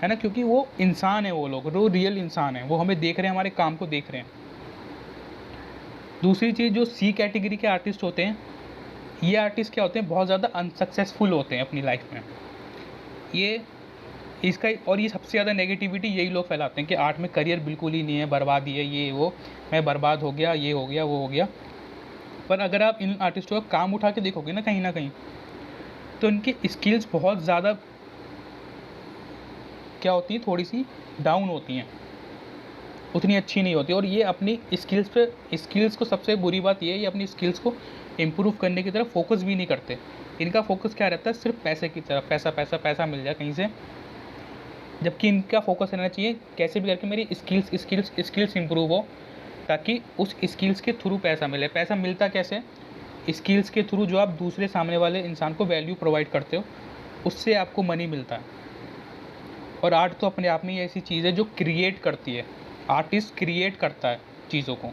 S1: है ना, क्योंकि वो इंसान है, वो लोग वो रियल इंसान है, वो हमें देख रहे हैं, हमारे काम को देख रहे हैं। दूसरी चीज़, जो सी कैटेगरी के आर्टिस्ट होते हैं, ये आर्टिस्ट क्या होते हैं, बहुत ज़्यादा अनसक्सेसफुल होते हैं अपनी लाइफ में। ये इसका और ये सबसे ज़्यादा नेगेटिविटी यही लोग फैलाते हैं कि आर्ट में करियर बिल्कुल ही नहीं है, बर्बादी है, ये वो, मैं बर्बाद हो गया, ये हो गया, वो हो गया। पर अगर आप इन आर्टिस्टों का काम उठा के देखोगे ना कहीं तो इनकी स्किल्स बहुत ज़्यादा क्या होती हैं, थोड़ी सी डाउन होती हैं, उतनी अच्छी नहीं होती। और ये अपनी स्किल्स को, सबसे बुरी बात ये है, ये अपनी स्किल्स को इम्प्रूव करने की तरफ फोकस भी नहीं करते। इनका फोकस क्या रहता है, सिर्फ पैसे की तरफ, पैसा पैसा पैसा मिल जाए कहीं से, जबकि इनका फोकस रहना चाहिए कैसे भी करके मेरी स्किल्स इंप्रूव हो, ताकि उस स्किल्स के थ्रू पैसा मिले। पैसा मिलता कैसे, स्किल्स के थ्रू, जो आप दूसरे सामने वाले इंसान को वैल्यू प्रोवाइड करते हो, उससे आपको मनी मिलता है। और आर्ट तो अपने आप में ही ऐसी चीज़ है जो क्रिएट करती है, आर्टिस्ट क्रिएट करता है चीज़ों को,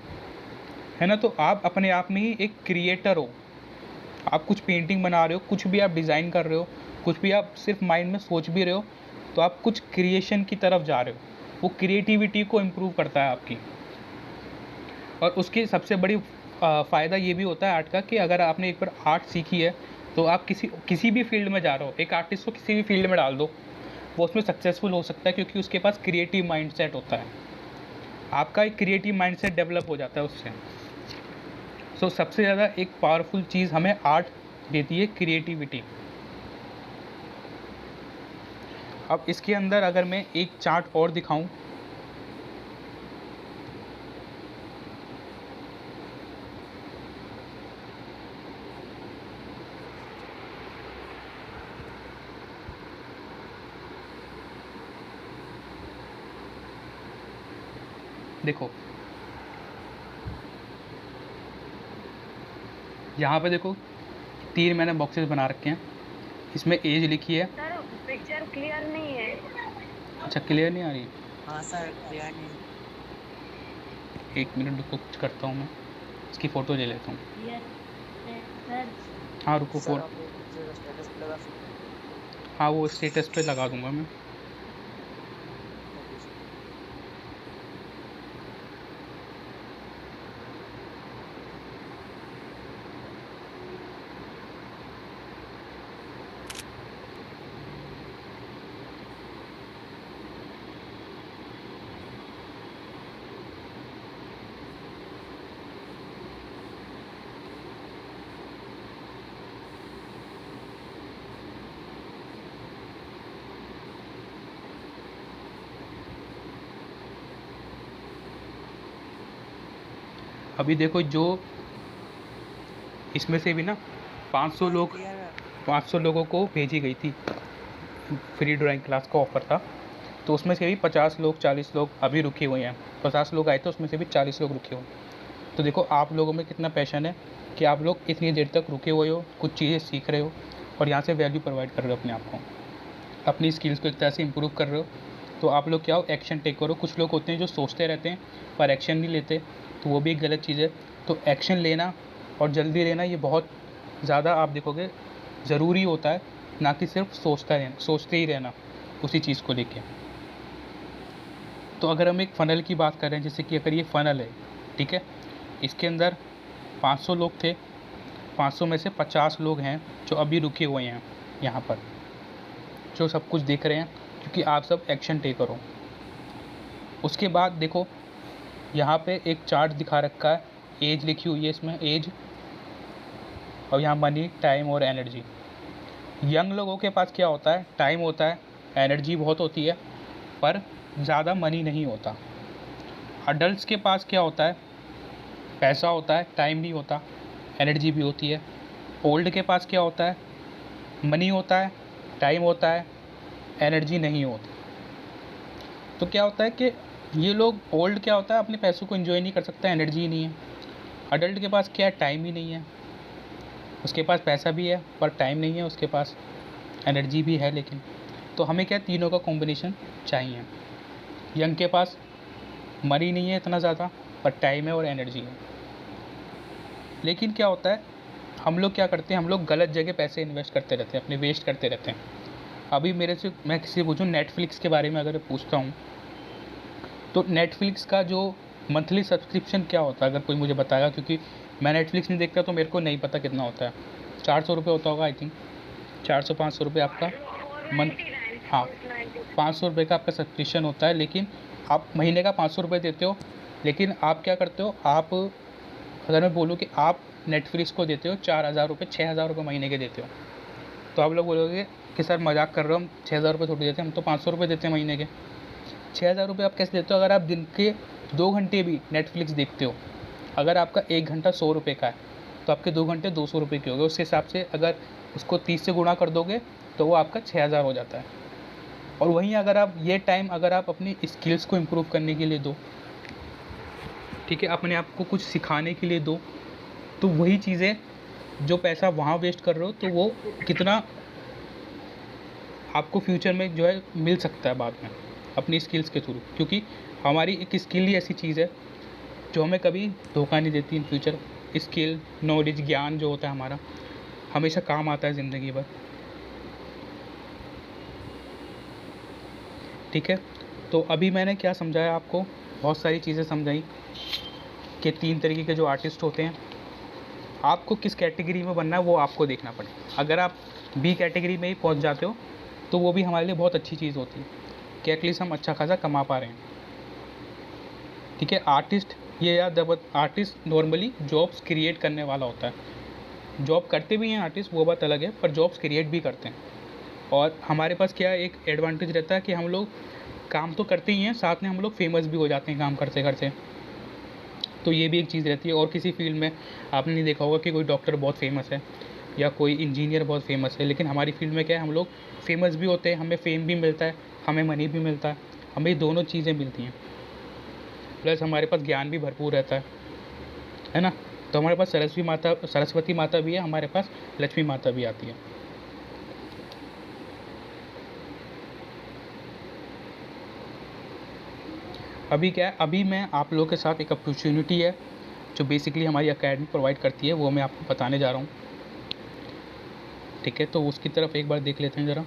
S1: है ना। तो आप अपने आप में ही एक क्रिएटर हो। आप कुछ पेंटिंग बना रहे हो, कुछ भी आप डिज़ाइन कर रहे हो, कुछ भी आप सिर्फ माइंड में सोच भी रहे हो, तो आप कुछ क्रिएशन की तरफ जा रहे हो। वो क्रिएटिविटी को इम्प्रूव करता है आपकी। और उसकी सबसे बड़ी फ़ायदा ये भी होता है आर्ट का, कि अगर आपने एक बार आर्ट सीखी है तो आप किसी भी फील्ड में जा रहे हो, एक आर्टिस्ट को किसी भी फील्ड में डाल दो, वो उसमें सक्सेसफुल हो सकता है, क्योंकि उसके पास क्रिएटिव माइंडसेट होता है। आपका एक क्रिएटिव माइंडसेट डेवलप हो जाता है उससे। सो सबसे ज़्यादा एक पावरफुल चीज़ हमें आर्ट देती है, क्रिएटिविटी। अब इसके अंदर अगर मैं एक चार्ट और दिखाऊं, देखो यहाँ पे देखो 3 मैंने बॉक्सेस बना रखे हैं, इसमें एज लिखी है।
S5: सर पिक्चर क्लियर नहीं है।
S1: अच्छा, क्लियर नहीं आ रही?
S3: हाँ सर, क्लियर नहीं।
S1: 1 मिनट रुको, कुछ करता हूँ मैं, इसकी फ़ोटो ले लेता हूँ।
S5: सर
S1: हाँ रुको,
S3: सर आप ये पिक्चर स्टेटस पे लगा सकते हैं।
S1: हाँ वो स्टेटस पे लगा दूंगा मैं।
S3: Okay sir.
S1: अभी देखो, जो इसमें से भी ना 500 लोगों को भेजी गई थी, फ्री ड्राइंग क्लास का ऑफ़र था, तो उसमें से भी 50 लोग 40 लोग अभी रुके हुए हैं। 50 लोग आए थे, उसमें से भी 40 लोग रुके हुए। तो देखो आप लोगों में कितना पैशन है कि आप लोग इतनी देर तक रुके हुए हो, कुछ चीज़ें सीख रहे हो और यहाँ से वैल्यू प्रोवाइड कर रहे हो अपने आप को, अपनी स्किल्स को एक तरह से इम्प्रूव कर रहे हो। तो आप लोग क्या हो, एक्शन टेक करो। कुछ लोग होते हैं जो सोचते रहते हैं पर एक्शन नहीं लेते, तो वो भी एक गलत चीज़ है। तो एक्शन लेना और जल्दी लेना, ये बहुत ज़्यादा आप देखोगे ज़रूरी होता है, ना कि सिर्फ सोचते ही रहना उसी चीज़ को लेके। तो अगर हम एक फ़नल की बात करें, जैसे कि अगर ये फ़नल है, ठीक है, इसके अंदर 500 लोग थे, 500 में से 50 लोग हैं जो अभी रुके हुए हैं यहाँ पर, जो सब कुछ देख रहे हैं, क्योंकि आप सब एक्शन टेक करो। उसके बाद देखो यहाँ पे एक चार्ट दिखा रखा है, एज लिखी हुई है इसमें, एज, और यहाँ मनी, टाइम और एनर्जी। यंग लोगों के पास क्या होता है, टाइम होता है, एनर्जी बहुत होती है, पर ज़्यादा मनी नहीं होता। अडल्ट्स के पास क्या होता है, पैसा होता है, टाइम नहीं होता, एनर्जी भी होती है। ओल्ड के पास क्या होता है, मनी होता है, टाइम होता है, एनर्जी नहीं होती। तो क्या होता है कि ये लोग, ओल्ड क्या होता है, अपने पैसों को एंजॉय नहीं कर सकता, एनर्जी ही नहीं है। अडल्ट के पास क्या है, टाइम ही नहीं है, उसके पास पैसा भी है पर टाइम नहीं है उसके पास, एनर्जी भी है लेकिन। तो हमें क्या, तीनों का कॉम्बिनेशन चाहिए। यंग के पास मनी नहीं है इतना ज़्यादा, पर टाइम है और एनर्जी है। लेकिन क्या होता है, हम लोग क्या करते हैं, हम लोग गलत जगह पैसे इन्वेस्ट करते रहते हैं, अपने वेस्ट करते रहते हैं। अभी मेरे से, मैं किसी से पूछूं नेटफ्लिक्स के बारे में अगर पूछता हूँ, तो नेटफ्लिक्स का जो मंथली सब्सक्रिप्शन क्या होता है, अगर कोई मुझे बताएगा, क्योंकि मैं नेटफ्लिक्स नहीं देखता तो मेरे को नहीं पता कितना होता है। 400 रुपये होता होगा आई थिंक, 400-500 रुपये आपका मंथ, हाँ 500 रुपये का आपका सब्सक्रिप्शन होता है। लेकिन आप महीने का 500 रुपये देते हो, लेकिन आप क्या करते हो, आप अगर मैं बोलूँ कि आप नेटफ्लिक्स को देते हो 4000 रुपये, 6000 रुपये महीने के देते हो, तो आप लोग बोलोगे कि सर मजाक कर रहे हो, हम 6000 रुपये थोड़ी देते हैं, हम तो 500 रुपये देते हैं महीने के। 6000 रुपये आप कैसे देते हो, अगर आप दिन के 2 घंटे भी नेटफ्लिक्स देखते हो, अगर आपका 1 घंटा 100 रुपये का है, तो आपके 2 घंटे 200 रुपये के हो गए। उस हिसाब से अगर उसको 30 से गुणा कर दोगे तो वो आपका 6000 हो जाता है। और वहीं अगर आप ये टाइम अगर आप अपनी स्किल्स को इम्प्रूव करने के लिए दो, ठीक है, अपने आप को कुछ सिखाने के लिए दो, तो वही चीज़ें, जो पैसा वहाँ वेस्ट कर रहे हो, तो वो कितना आपको फ्यूचर में जो है मिल सकता है बाद में अपनी स्किल्स के थ्रू। क्योंकि हमारी एक स्किल ही ऐसी चीज़ है जो हमें कभी धोखा नहीं देती इन फ्यूचर। स्किल, नॉलेज, ज्ञान जो होता है हमारा, हमेशा काम आता है ज़िंदगी भर। ठीक है, तो अभी मैंने क्या समझाया आपको, बहुत सारी चीज़ें समझाई कि 3 तरीके के जो आर्टिस्ट होते हैं। आपको किस कैटेगरी में बनना है वो आपको देखना पड़ेगा। अगर आप बी कैटेगरी में ही पहुंच जाते हो तो वो भी हमारे लिए बहुत अच्छी चीज़ होती है कि एटलीस्ट हम अच्छा खासा कमा पा रहे हैं। ठीक है, आर्टिस्ट, ये याद है, आर्टिस्ट नॉर्मली जॉब्स क्रिएट करने वाला होता है। जॉब करते भी हैं आर्टिस्ट, वो बात अलग है, पर जॉब्स क्रिएट भी करते हैं। और हमारे पास क्या एक एडवांटेज रहता है कि हम लोग काम तो करते ही हैं, साथ में हम लोग फेमस भी हो जाते हैं काम करते करते। तो ये भी एक चीज़ रहती है। और किसी फील्ड में आपने नहीं देखा होगा कि कोई डॉक्टर बहुत फेमस है या कोई इंजीनियर बहुत फेमस है, लेकिन हमारी फील्ड में क्या है, हम लोग फेमस भी होते हैं, हमें फेम भी मिलता है, हमें मनी भी मिलता है, हमें दोनों चीज़ें मिलती हैं, प्लस हमारे पास ज्ञान भी भरपूर रहता है ना। तो हमारे पास सरस्वती माता भी है, हमारे पास लक्ष्मी माता भी आती है। अभी क्या है, अभी मैं आप लोगों के साथ एक अपॉर्चुनिटी है जो बेसिकली हमारी एकेडमी प्रोवाइड करती है, वो मैं आपको बताने जा रहा हूँ। ठीक है, तो उसकी तरफ एक बार देख लेते हैं ज़रा।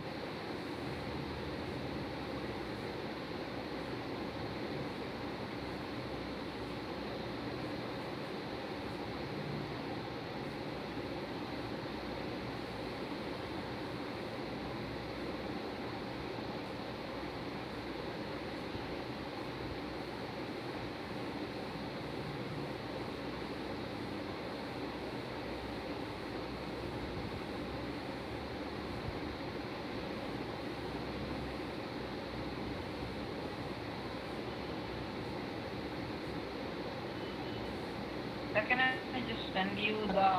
S6: Can I just send you the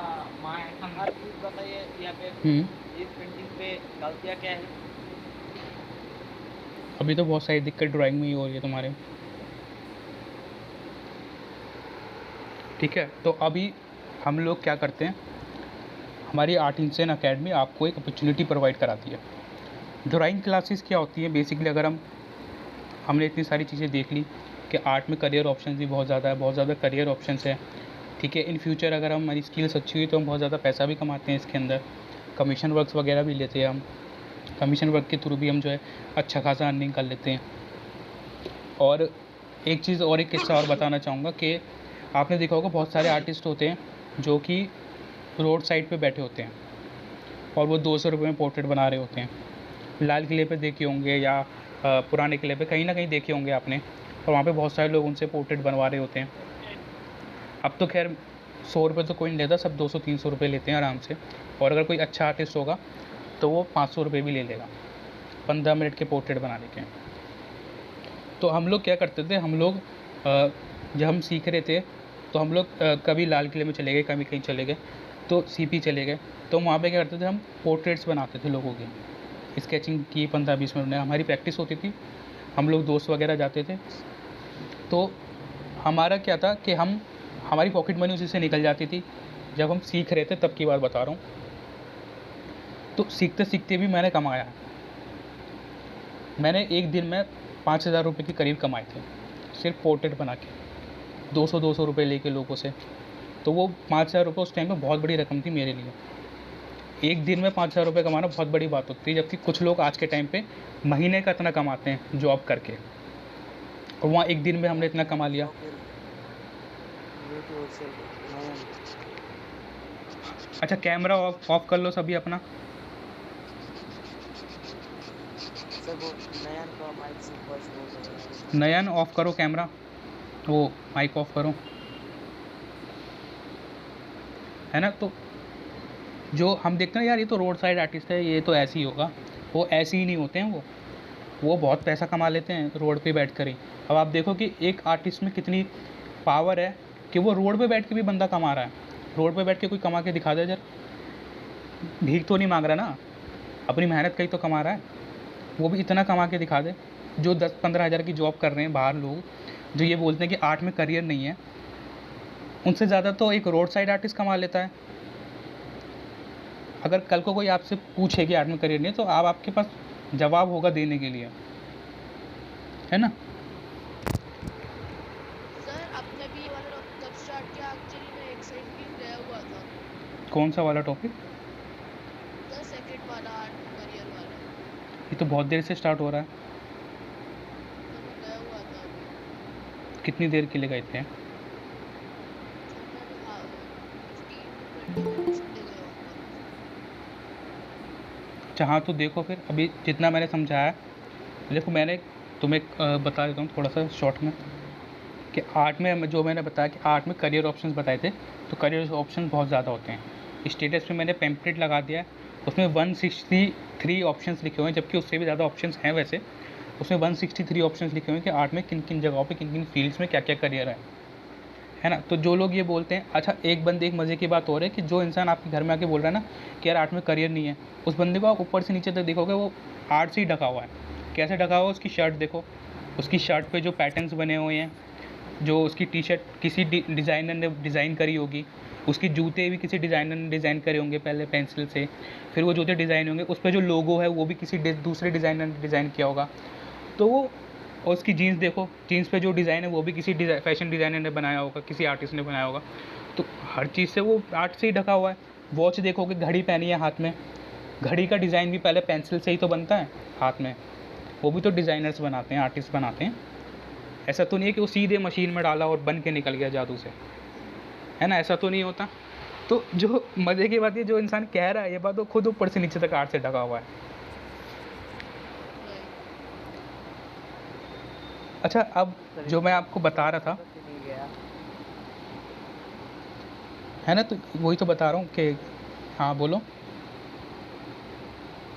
S6: my
S3: आप प्लीज बताइए यहाँ पे इस पेंटिंग पे गलतियाँ क्या है?
S1: अभी तो बहुत सारी दिक्कत ड्राइंग में ही हो रही है तुम्हारे। ठीक है, तो अभी हम लोग क्या करते हैं, हमारी आर्ट इंसेन अकेडमी आपको एक अपॉर्चुनिटी प्रोवाइड कराती है। ड्राइंग क्लासेस क्या होती है बेसिकली, अगर हमने इतनी सारी चीज़ें देख ली कि आर्ट में करियर ऑप्शन भी बहुत ज़्यादा है, बहुत ज़्यादा करियर ऑप्शंस है। ठीक है, इन फ्यूचर अगर हमारी स्किल्स अच्छी हुई तो हम बहुत ज़्यादा पैसा भी कमाते हैं इसके अंदर, कमीशन वर्क्स वगैरह भी लेते हैं हम, कमीशन वर्क के थ्रू भी हम जो है अच्छा खासा अर्निंग कर लेते हैं। और एक चीज़ और, एक किस्सा और बताना चाहूँगा कि आपने देखा होगा बहुत सारे आर्टिस्ट होते हैं जो कि रोड साइड पे बैठे होते हैं और वो 200 रुपये में पोर्ट्रेट बना रहे होते हैं। लाल किले पे देखे होंगे या पुराने किले पे कहीं ना कहीं देखे होंगे आपने, और वहाँ पे बहुत सारे लोग उनसे पोर्ट्रेट बनवा रहे होते हैं। अब तो खैर 100 रुपये तो कोई नहीं लेता, सब 200-300 रुपये लेते हैं आराम से। और अगर कोई अच्छा आर्टिस्ट होगा तो वो 500 रुपये भी ले लेगा 15 मिनट के पोर्ट्रेट बनाने के। तो हम लोग क्या करते थे, हम लोग जब हम सीख रहे थे तो हम लोग कभी लाल किले में चले गए, कभी कहीं चले गए, तो सीपी चले गए, तो वहाँ पे क्या करते थे, हम पोर्ट्रेट्स बनाते थे लोगों की, स्केचिंग की 15-20 मिनट में हमारी प्रैक्टिस होती थी। हम लोग दोस्त वगैरह जाते थे, तो हमारा क्या था कि हमारी पॉकेट मनी उसी से निकल जाती थी। जब हम सीख रहे थे तब की बात बता रहा हूँ। तो सीखते सीखते भी मैंने कमाया, मैंने एक दिन में 5,000 रुपये के करीब कमाए थे सिर्फ पोर्ट्रेट बना के, 200 रुपये लेके लोगों से। तो वो 5,000 रुपये उस टाइम पे बहुत बड़ी रकम थी मेरे लिए। एक दिन में 5,000 रुपये कमाना बहुत बड़ी बात होती है, जबकि कुछ लोग आज के टाइम पे महीने का इतना कमाते हैं जॉब करके, और वहाँ एक दिन में हमने इतना कमा लिया। अच्छा, कैमरा ऑफ कर लो सभी अपना। नयन ऑफ करो कैमरा, वो माइक ऑफ करो, है ना। तो जो हम देखते हैं यार, ये तो रोड साइड आर्टिस्ट है, ये तो ऐसे ही होगा, वो ऐसे ही नहीं होते हैं। वो बहुत पैसा कमा लेते हैं रोड पे बैठ कर ही। अब आप देखो कि एक आर्टिस्ट में कितनी पावर है कि वो रोड पे बैठ के भी बंदा कमा रहा है। रोड पे बैठ के कोई कमा के दिखा दे जरा, भीख तो नहीं मांग रहा ना, अपनी मेहनत का ही तो कमा रहा है। वो भी इतना कमा के दिखा दे। जो 10-15 हज़ार की जॉब कर रहे हैं बाहर लोग, जो ये बोलते हैं कि आर्ट में करियर नहीं है, उनसे ज़्यादा तो एक रोड साइड आर्टिस्ट कमा लेता है। अगर कल को कोई आपसे पूछे कि आर्ट में करियर नहीं है, तो आपके पास जवाब होगा देने के लिए, है ना।
S4: सर आपने भी ये वाला टॉपिक कब स्टार्ट किया? एक्चुअली मैं एक साइड भी गया हुआ था।
S1: कौन सा वाला टॉपिक?
S4: सर सेकंड वाला आर्ट करियर वाला।
S1: ये तो बहुत देर से स्टार्ट हो रहा है।
S4: तो मैं गया हुआ था अभी।
S1: कितनी देर के लिए गए थे?
S4: सर मैं 15-20 मिनट्स के लिए गया हूँ।
S1: जहाँ तो देखो, फिर अभी जितना मैंने समझाया, देखो मैंने तुम्हें बता देता हूँ थोड़ा सा शॉर्ट में, कि आर्ट में जो मैंने बताया कि आर्ट में करियर ऑप्शंस बताए थे, तो करियर ऑप्शंस बहुत ज़्यादा होते हैं। स्टेटस पे मैंने पैम्पलेट लगा दिया है, उसमें 163 ऑप्शंस लिखे हुए हैं, जबकि उससे भी ज़्यादा ऑप्शंस हैं वैसे। उसमें 163 ऑप्शंस लिखे हुए हैं कि आर्ट में किन किन जगहों पे किन किन फील्ड्स में क्या क्या करियर है ना। तो जो लोग ये बोलते हैं, अच्छा एक मज़े की बात हो रही है कि जो इंसान आपके घर में आके बोल रहा है ना कि यार आर्ट में करियर नहीं है, उस बंदे को आप ऊपर से नीचे तक देखोगे वो आर्ट से ही ढका हुआ है। कैसे ढका हुआ है? उसकी शर्ट देखो, उसकी शर्ट पे जो पैटर्न्स बने हुए हैं, जो उसकी टी शर्ट किसी डिज़ाइनर ने डिज़ाइन करी होगी, उसके जूते भी किसी डिज़ाइनर ने डिज़ाइन करे होंगे पहले पेंसिल से, फिर वो जूते डिज़ाइन होंगे, उस पर जो लोगो है वो भी किसी दूसरे डिज़ाइनर ने डिज़ाइन किया होगा। तो वो, और उसकी जीन्स देखो, जीन्स पे जो डिज़ाइन है वो भी किसी फैशन डिज़ाइनर ने बनाया होगा, किसी आर्टिस्ट ने बनाया होगा। तो हर चीज़ से वो आर्ट से ही ढका हुआ है। वॉच देखोगे, घड़ी पहनी है हाथ में, घड़ी का डिज़ाइन भी पहले पेंसिल से ही तो बनता है हाथ में, वो भी तो डिज़ाइनर्स बनाते हैं, आर्टिस्ट बनाते हैं। ऐसा तो नहीं है कि वो सीधे मशीन में डाला और बन के निकल गया जादू से, है ना, ऐसा तो नहीं होता। तो जो मज़े की बात है, जो इंसान कह रहा है ये बात, वो खुद ऊपर से नीचे तक आर्ट से ढका हुआ है। अच्छा, अब जो मैं आपको बता रहा था, है ना, तो वही तो बता रहा हूँ कि, हाँ बोलो।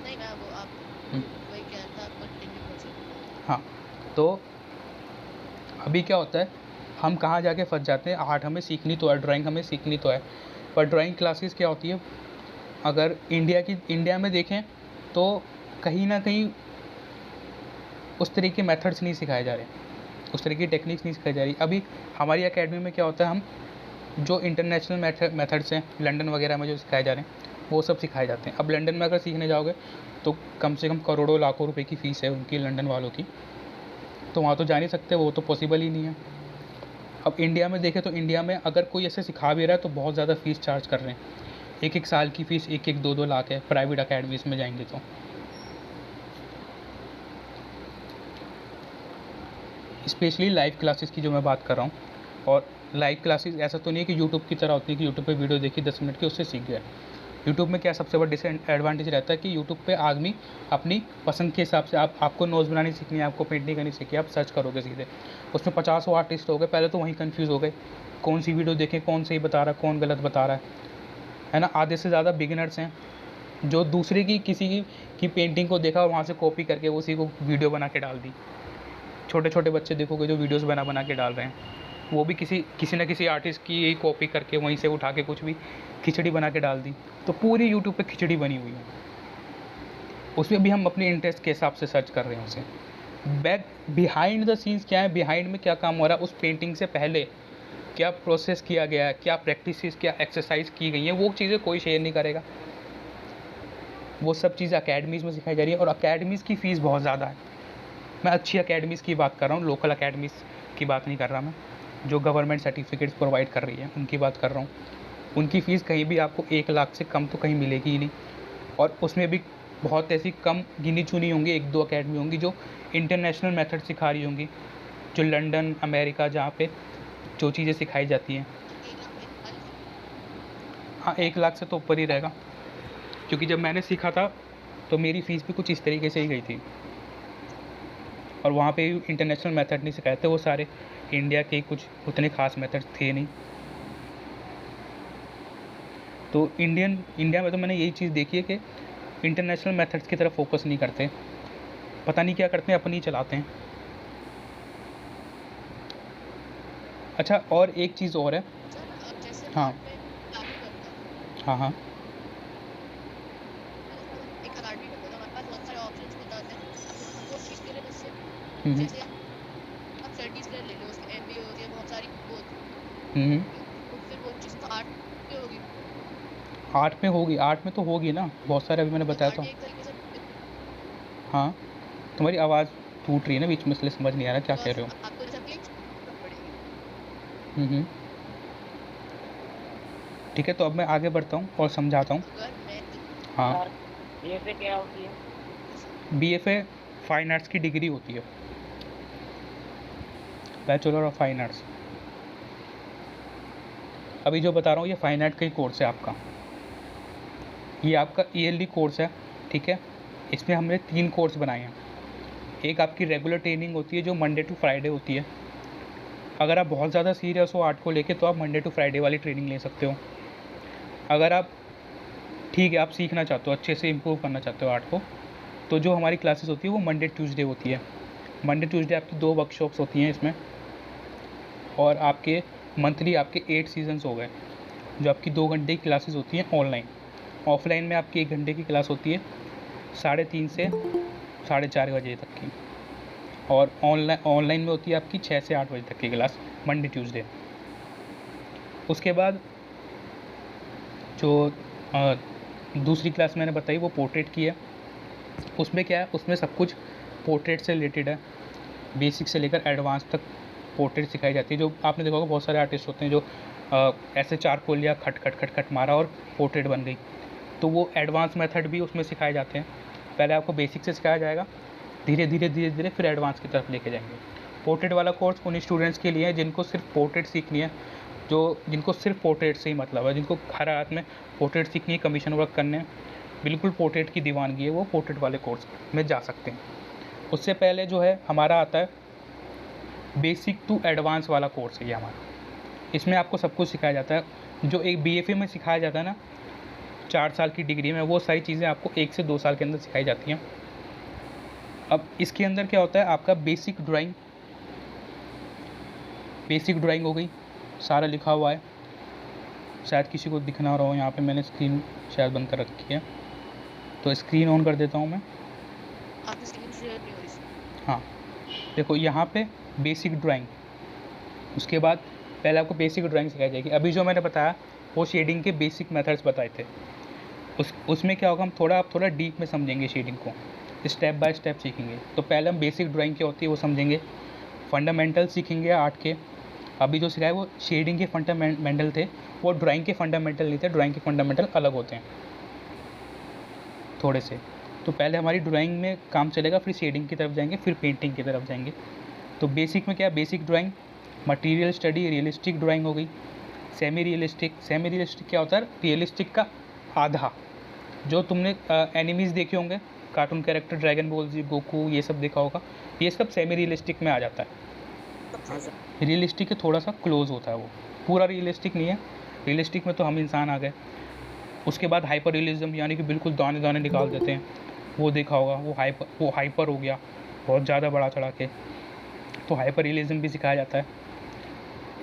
S4: नहीं मैं वो आप वही कह रहा था, कंटिन्यू कर सकते हो।
S1: हाँ, तो अभी क्या होता है, हम कहाँ जाके फंस जाते हैं। आर्ट हमें सीखनी तो है, ड्राइंग हमें सीखनी तो है, पर ड्राइंग क्लासेस क्या होती है, अगर इंडिया में देखें तो कहीं ना कहीं उस तरह के मेथड्स नहीं सिखाए जा रहे, उस तरह की टेक्निक्स नहीं सिखाई जा रही। अभी हमारी एकेडमी में क्या होता है, हम जो इंटरनेशनल मेथड्स हैं लंदन वगैरह में जो सिखाए जा रहे हैं वो सब सिखाए जाते हैं। अब लंदन में अगर सीखने जाओगे तो कम से कम करोड़ों लाखों रुपए की फ़ीस है उनकी, लंदन वालों की, तो वहाँ तो जा नहीं सकते, वो तो पॉसिबल ही नहीं है। अब इंडिया में देखें तो इंडिया में अगर कोई ऐसे सिखा भी रहा है तो बहुत ज़्यादा फ़ीस चार्ज कर रहे हैं। एक साल की फ़ीस 1-2 लाख है प्राइवेट अकेडमीज़ में जाएंगे तो। स्पेशली लाइव क्लासेस की जो मैं बात कर रहा हूँ, और लाइव क्लासेस ऐसा तो नहीं है कि यूट्यूब की तरह होती है कि यूट्यूब पे वीडियो देखी 10 मिनट की उससे सीख गया। यूट्यूब में क्या सबसे बड़ा डिसएडवांटेज रहता है कि यूट्यूब पे आदमी अपनी पसंद के हिसाब से, आपको नोट्स बनानी सीखनी है, आपको पेंटिंग करनी सीखी, आप सर्च करोगे सीधे, उसमें 50 आर्टिस्ट हो गए, पहले तो वहीं कन्फ्यूज़ हो गए कौन सी वीडियो देखें, कौन सही बता रहा है, कौन गलत बता रहा है ना। आधे से ज़्यादा बिगिनर्स हैं जो दूसरे की किसी की पेंटिंग को देखा और वहाँ से कॉपी करके उसी को वीडियो बना के डाल दी, छोटे छोटे बच्चे देखोगे जो वीडियोस बना बना के डाल रहे हैं, वो भी किसी न किसी आर्टिस्ट की यही कॉपी करके वहीं से उठा के कुछ भी खिचड़ी बना के डाल दी, तो पूरी यूट्यूब पे खिचड़ी बनी हुई है। उसमें भी हम अपने इंटरेस्ट के हिसाब से सर्च कर रहे हैं उसे। बैक बिहाइंड द सीन्स क्या है, बिहाइंड में क्या काम हो रहा है, उस पेंटिंग से पहले क्या प्रोसेस किया गया है, क्या प्रैक्टिसेस, क्या एक्सरसाइज की गई हैं, वो चीज़ें कोई शेयर नहीं करेगा। वो सब चीज़ें अकेडमीज़ में सिखाई जा रही है, और अकेडमीज़ की फ़ीस बहुत ज़्यादा है। मैं अच्छी अकेडमीज़ की बात कर रहा हूँ, लोकल अकेडमीज़ की बात नहीं कर रहा मैं, जो गवर्नमेंट सर्टिफिकेट्स प्रोवाइड कर रही है उनकी बात कर रहा हूँ। उनकी फ़ीस कहीं भी आपको 1 लाख से कम तो कहीं मिलेगी ही नहीं, और उसमें भी बहुत ऐसी कम गिनी चुनी होंगी, 1-2 अकेडमी होंगी जो इंटरनेशनल मेथड सिखा रही होंगी, जो लंदन, अमेरिका, जहाँ पे जो चीज़ें सिखाई जाती हैं। हाँ, 1 लाख से तो ऊपर ही रहेगा, क्योंकि जब मैंने सीखा था तो मेरी फ़ीस भी कुछ इस तरीके से ही गई थी, और वहाँ पे इंटरनेशनल मेथड नहीं सिखाए थे, वो सारे इंडिया के कुछ उतने ख़ास मेथड थे नहीं। तो इंडिया में तो मैंने यही चीज़ देखी है कि इंटरनेशनल मेथड्स की तरफ फोकस नहीं करते, पता नहीं क्या करते हैं, अपनी ही चलाते हैं। अच्छा, और एक चीज़ और है।
S4: सर अब जैसे
S1: हाँ।
S4: मैं आर्मी करता हूँ,
S1: हाँ हाँ
S4: एक अकाडमी करता था, हमारे पास बहुत सारे ऑप्शंस होते हैं आपको कोर्स चीज़ के लिए। जैसे
S1: हम्म
S4: जैसे आप स्टडीज़ के लिए ले लो, उसमें MBA हो गया, बहुत सारी वो होती है।
S1: हम्म
S4: तो फिर वो चीज़ तो आर्ट में होगी,
S1: 8 में होगी, 8 में तो होगी ना, बहुत सारे अभी मैंने बताया
S4: आर्ट
S1: था।
S4: एक तरीके से
S1: हाँ, तुम्हारी आवाज़ टूट रही है ना बीच में, इसलिए समझ नहीं आ रहा क्या कह रहे हो।
S4: आपको जैसे अपनी पड़ेगी।
S1: हम्म ठीक है, तो अब मैं आगे बढ़ता हूँ और समझाता हूँ।
S4: अगर मैं
S1: हाँ,
S3: सर BFA क्या होती है?
S1: BFA फाइन आर्ट्स की डिग्री होती है, बैचलर ऑफ फाइन आर्ट्स। अभी जो बता रहा हूँ ये फाइन आर्ट का ही कोर्स है आपका, ये आपका ईयरली कोर्स है, ठीक है। इसमें हमने 3 कोर्स बनाए हैं। एक आपकी रेगुलर ट्रेनिंग होती है जो मंडे टू फ्राइडे होती है। अगर आप बहुत ज़्यादा सीरियस हो आर्ट को लेके तो आप मंडे टू फ्राइडे वाली ट्रेनिंग ले सकते हो। अगर आप ठीक है, आप सीखना चाहते हो, अच्छे से इम्प्रूव करना चाहते हो आर्ट को, तो जो हमारी क्लासेस होती है वो मंडे ट्यूसडे होती है। मंडे ट्यूसडे आपकी 2 वर्कशॉप्स होती हैं इसमें, और आपके मंथली आपके 8 सीजन्स हो गए, जो आपकी 2 घंटे की क्लासेस होती हैं ऑनलाइन। ऑफलाइन में आपकी 1 घंटे की क्लास होती है 3:30 से 4:30 बजे तक की, और ऑनलाइन में होती है आपकी 6 से 8 बजे तक की क्लास, मंडे ट्यूसडे। उसके बाद जो दूसरी क्लास मैंने बताई वो पोर्ट्रेट की है। उसमें क्या है, उसमें सब कुछ पोर्ट्रेट से रिलेटेड है, बेसिक से लेकर एडवांस तक पोर्ट्रेट सिखाई जाती है। जो आपने देखा होगा बहुत सारे आर्टिस्ट होते हैं जो ऐसे चारकोल लिया, खट खट खट खट मारा और पोर्ट्रेट बन गई, तो वो एडवांस मेथड भी उसमें सिखाए जाते हैं। पहले आपको बेसिक से सिखाया जाएगा, धीरे धीरे फिर एडवांस की तरफ लेके जाएंगे। पोर्ट्रेट वाला कोर्स उन स्टूडेंट्स के लिए है जिनको सिर्फ पोर्ट्रेट सीखनी है, जिनको सिर्फ पोर्ट्रेट से ही मतलब है, जिनको हर हाथ में पोर्ट्रेट सीखनी है, कमीशन वर्क करने हैं, बिल्कुल पोर्ट्रेट की दीवानगी है, वो पोर्ट्रेट वाले कोर्स में जा सकते हैं। उससे पहले जो है हमारा आता है बेसिक टू एडवांस वाला कोर्स है ये हमारा। इसमें आपको सब कुछ सिखाया जाता है जो एक BFA में सिखाया जाता है ना 4 साल की डिग्री में, वो सारी चीज़ें आपको 1 से 2 साल के अंदर सिखाई जाती हैं। अब इसके अंदर क्या होता है, आपका बेसिक ड्राइंग हो गई, सारा लिखा हुआ है, शायद किसी को दिख ना रहा हो, यहाँ पे मैंने स्क्रीन शायद बंद कर रखी है, तो स्क्रीन ऑन कर देता हूँ मैं।
S4: आपकी स्क्रीन शेयर नहीं हो रही।
S1: हाँ, देखो यहाँ पे बेसिक ड्राइंग, उसके बाद पहले आपको बेसिक ड्राइंग सिखाई जाएगी। अभी जो मैंने बताया वो शेडिंग के बेसिक मेथड्स बताए थे, उसमें क्या होगा, हम थोड़ा डीप में समझेंगे शेडिंग को, स्टेप बाय स्टेप सीखेंगे। तो पहले हम बेसिक ड्राइंग क्या होती है वो समझेंगे, फंडामेंटल सीखेंगे आर्ट के। अभी जो सिखाया वो शेडिंग के फंडामेंटल थे, वो ड्राइंग के फंडामेंटल नहीं थे, ड्राइंग के फंडामेंटल अलग होते हैं थोड़े से। तो पहले हमारी ड्राइंग में काम चलेगा, फिर शेडिंग की तरफ जाएंगे, फिर पेंटिंग की तरफ जाएंगे। तो बेसिक में क्या है, basic drawing, material study, realistic drawing हो गई, सेमी रियलिस्टिक क्या होता है, रियलिस्टिक का आधा। जो तुमने एनिमीज़ देखे होंगे, कार्टून कैरेक्टर, ड्रैगन बॉल जी, गोकू, ये सब देखा होगा, ये सब सेमी रियलिस्टिक में आ जाता है। रियलिस्टिक के थोड़ा सा क्लोज होता है, वो पूरा रियलिस्टिक नहीं है। रियलिस्टिक में तो हम इंसान आ गए। उसके बाद हाइपर रियलिज्म, यानी कि बिल्कुल दाने दाने निकाल देते हैं, वो देखा होगा, वो हाइपर हो गया, बहुत ज़्यादा बड़ा चढ़ा के। तो हाइपर रियलिज्म भी सिखाया जाता है।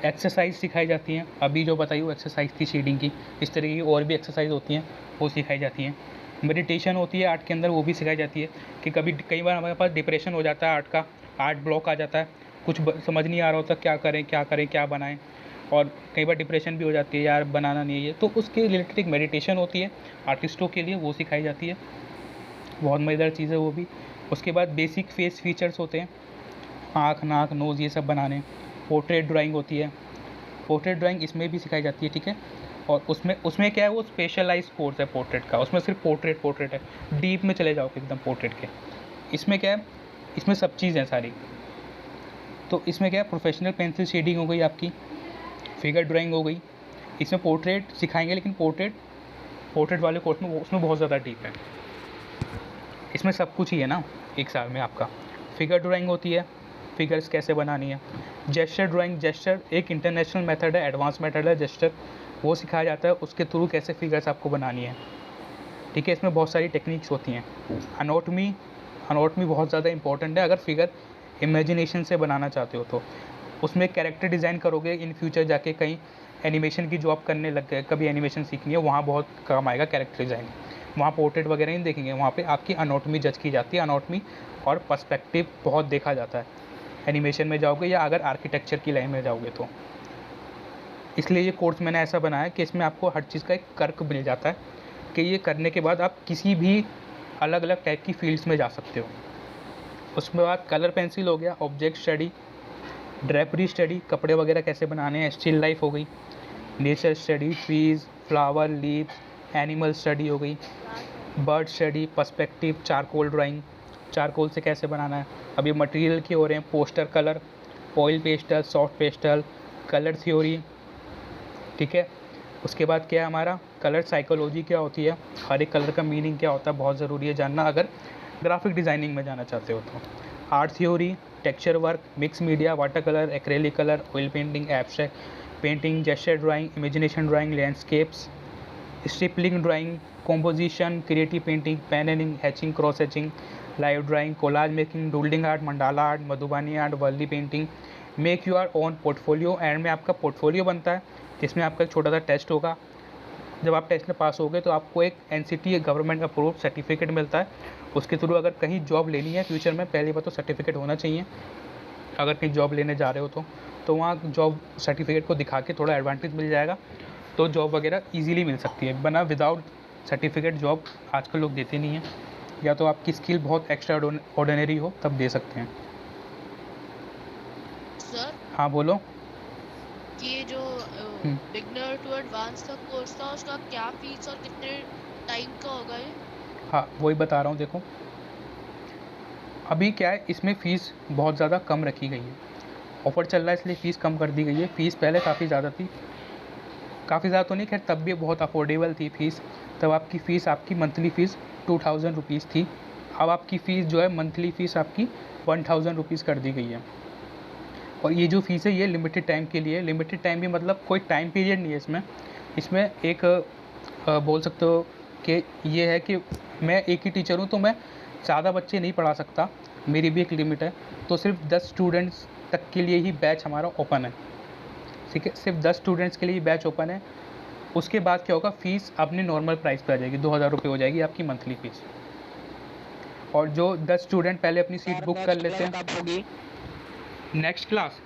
S1: एक्सरसाइज सिखाई जाती हैं, अभी जो बताई वो एक्सरसाइज थी शेडिंग की। इस तरह की और भी एक्सरसाइज होती हैं, वो सिखाई जाती हैं। मेडिटेशन होती है आर्ट के अंदर, वो भी सिखाई जाती है कि कई बार हमारे पास डिप्रेशन हो जाता है, आर्ट ब्लॉक आ जाता है, कुछ समझ नहीं आ रहा होता क्या करें क्या बनाएं, और कई बार डिप्रेशन भी हो जाती है, यार बनाना नहीं है ये, तो उसके रिलेटेड एक मेडिटेशन होती है आर्टिस्टों के लिए, वो सिखाई जाती है। बहुत मज़ेदार चीज़ है वो भी। उसके बाद बेसिक फेस फीचर्स होते हैं, आँख, नाक, नोज़, ये सब बनाने। पोर्ट्रेट ड्राइंग होती है, पोर्ट्रेट ड्राइंग इसमें भी सिखाई जाती है, ठीक है। और उसमें क्या है, वो स्पेशलाइज्ड कोर्स है पोर्ट्रेट का, उसमें सिर्फ पोर्ट्रेट है, डीप में चले जाओगे एकदम पोर्ट्रेट के। इसमें क्या है, इसमें सब चीज़ है सारी। तो इसमें क्या है, प्रोफेशनल पेंसिल शेडिंग हो गई आपकी, फिगर ड्राइंग हो गई। इसमें पोर्ट्रेट सिखाएंगे, लेकिन पोर्ट्रेट वाले कोर्स में उसमें बहुत ज़्यादा डीप है। इसमें सब कुछ ही है ना एक साल में आपका। फिगर ड्राइंग होती है, फिगर्स कैसे बनानी है। जेस्चर ड्राइंग, जेस्चर एक इंटरनेशनल मेथड है, एडवांस मेथड है जेस्चर, वो सिखाया जाता है, उसके थ्रू कैसे फिगर्स आपको बनानी है, ठीक है। इसमें बहुत सारी टेक्निक्स होती हैं। अनोटमी बहुत ज़्यादा इंपॉर्टेंट है, अगर फिगर इमेजिनेशन से बनाना चाहते हो तो। उसमें कैरेक्टर डिज़ाइन करोगे, इन फ्यूचर जाके कहीं एनिमेशन की जॉब करने लग गए, कभी एनिमेशन सीखनी है, वहाँ बहुत काम आएगा कैरेक्टर डिज़ाइन। वहाँ पोर्ट्रेट वगैरह नहीं देखेंगे, वहाँ पे आपकी अनोटमी जज की जाती है। अनोटमी और पर्सपेक्टिव बहुत देखा जाता है एनिमेशन में जाओगे या अगर आर्किटेक्चर की लाइन में जाओगे तो। इसलिए ये कोर्स मैंने ऐसा बनाया कि इसमें आपको हर चीज़ का एक कर्क मिल जाता है कि ये करने के बाद आप किसी भी अलग अलग टाइप की फील्ड्स में जा सकते हो। उसके बाद कलर पेंसिल हो गया, ऑब्जेक्ट स्टडी, ड्रेपरी स्टडी, कपड़े वगैरह कैसे बनाने हैं, स्टिल लाइफ हो गई, nature study, trees, flower, leaves, animal study हो गई, bird study, perspective, charcoal drawing, charcoal से कैसे बनाना है। अब ये मटेरियल के हो रहे हैं, poster colour, oil pastel, soft pastel, colour theory, ठीक है। उसके बाद क्या है हमारा, कलर साइकोलॉजी क्या होती है, हर एक कलर का मीनिंग क्या होता है, बहुत ज़रूरी है जानना अगर ग्राफिक डिज़ाइनिंग में जाना चाहते हो तो। Art theory, texture work, mix media, water colour, acrylic colour, oil painting, abstract painting, gesture drawing, imagination drawing, landscapes, stippling drawing, composition, creative painting, panelling, hatching, cross hatching, live drawing, collage making, doodling art, mandala art, Madhubani art, Warli painting, make your own portfolio. End में आपका portfolio बनता है, जिसमें आपका एक छोटा सा test होगा। जब आप टेस्ट में पास होगे तो आपको एक NCT गवर्नमेंट अप्रूव सर्टिफिकेट मिलता है। उसके थ्रू अगर कहीं जॉब लेनी है फ्यूचर में, पहली बात तो सर्टिफिकेट होना चाहिए। अगर कहीं जॉब लेने जा रहे हो तो वहाँ जॉब सर्टिफिकेट को दिखा के थोड़ा एडवांटेज मिल जाएगा, तो जॉब वगैरह ईजिली मिल सकती है। बना विदाउट सर्टिफिकेट जॉब आजकल लोग देते नहीं हैं, या तो आपकी स्किल बहुत एक्स्ट्रा ऑर्डिनरी हो तब दे सकते हैं।
S4: सर
S1: हाँ बोलो।
S4: ये जो बिगनर टू एडवांस का कोर्स था, उसका क्या फीस और कितने टाइम का होगा ये?
S1: हाँ वही बता रहा हूँ, देखो अभी क्या है, इसमें फ़ीस बहुत ज़्यादा कम रखी गई है। ऑफ़र चल रहा है इसलिए फ़ीस कम कर दी गई है। फ़ीस पहले काफ़ी ज़्यादा थी, काफ़ी ज़्यादा तो नहीं, खैर तब भी बहुत अफोर्डेबल थी फ़ीस। तब आपकी मंथली फ़ीस 2000 रुपीज़ थी। अब आपकी फ़ीस जो है, मंथली फ़ीस आपकी 1000 रुपीज़ कर दी गई है। और ये जो फ़ीस है ये लिमिटेड टाइम के लिए। लिमिटेड टाइम भी मतलब कोई टाइम पीरियड नहीं है इसमें एक बोल सकते हो कि ये है कि मैं एक ही टीचर हूँ तो मैं ज़्यादा बच्चे नहीं पढ़ा सकता, मेरी भी एक लिमिट है। तो सिर्फ 10 स्टूडेंट्स तक के लिए ही बैच हमारा ओपन है, ठीक है। सिर्फ 10 स्टूडेंट्स के लिए बैच ओपन है। उसके बाद क्या होगा, फ़ीस अपनी नॉर्मल प्राइस पे आ जाएगी, 2000 रुपये हो जाएगी आपकी मंथली फ़ीस। और जो 10 स्टूडेंट पहले अपनी सीट बुक कर लेते हैं, नेक्स्ट क्लास,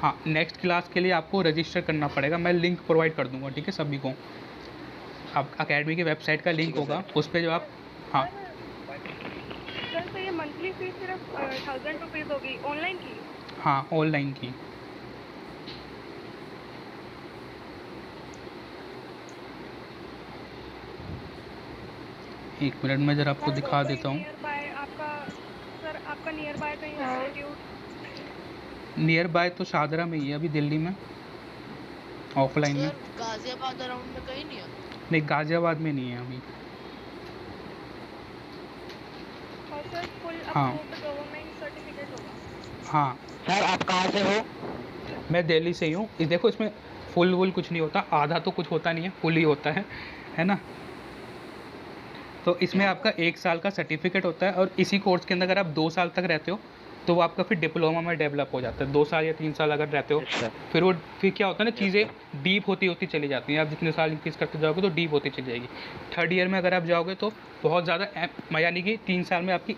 S1: हाँ नेक्स्ट क्लास के लिए आपको रजिस्टर करना पड़ेगा। मैं लिंक प्रोवाइड कर दूंगा, ठीक है, सभी को। आप अकेडमी की वेबसाइट का लिंक होगा, उस पर जो आप, हाँ
S7: सर तो ये मंथली फीस सिर्फ 1000 रुपीज़ होगी ऑनलाइन की?
S1: हाँ ऑनलाइन की। एक मिनट में ज़रा आपको दिखा देता हूँ।
S7: आपका नियर बाय कहीं इंस्टीट्यूट?
S1: नियर बाय तो शाहदरा में ही है अभी दिल्ली में, ऑफलाइन में।
S4: गाजियाबाद अराउंड में कहीं नहीं है?
S1: नहीं गाजियाबाद में नहीं है अभी।
S7: और सर फुल
S1: हाँ
S7: गवर्नमेंट सर्टिफिकेट होगा?
S1: हाँ।
S3: सर आप कहाँ से हो?
S1: मैं दिल्ली से ही हूँ। देखो इसमें फुल वुल कुछ नहीं होता, आधा तो कुछ होता नहीं है, फुल ही होता है ना। तो इसमें आपका 1 साल का सर्टिफिकेट होता है, और इसी कोर्स के अंदर अगर आप 2 साल तक रहते हो तो वो आपका फिर डिप्लोमा में डेवलप हो जाता है। 2 साल या 3 साल अगर रहते हो फिर क्या होता है ना, चीज़ें डीप होती होती चली जाती हैं। आप जितने साल इंक्रीज करते जाओगे तो डीप होती चली जाएगी। 3rd ईयर में अगर आप जाओगे तो बहुत ज़्यादा यानी कि 3 साल में आपकी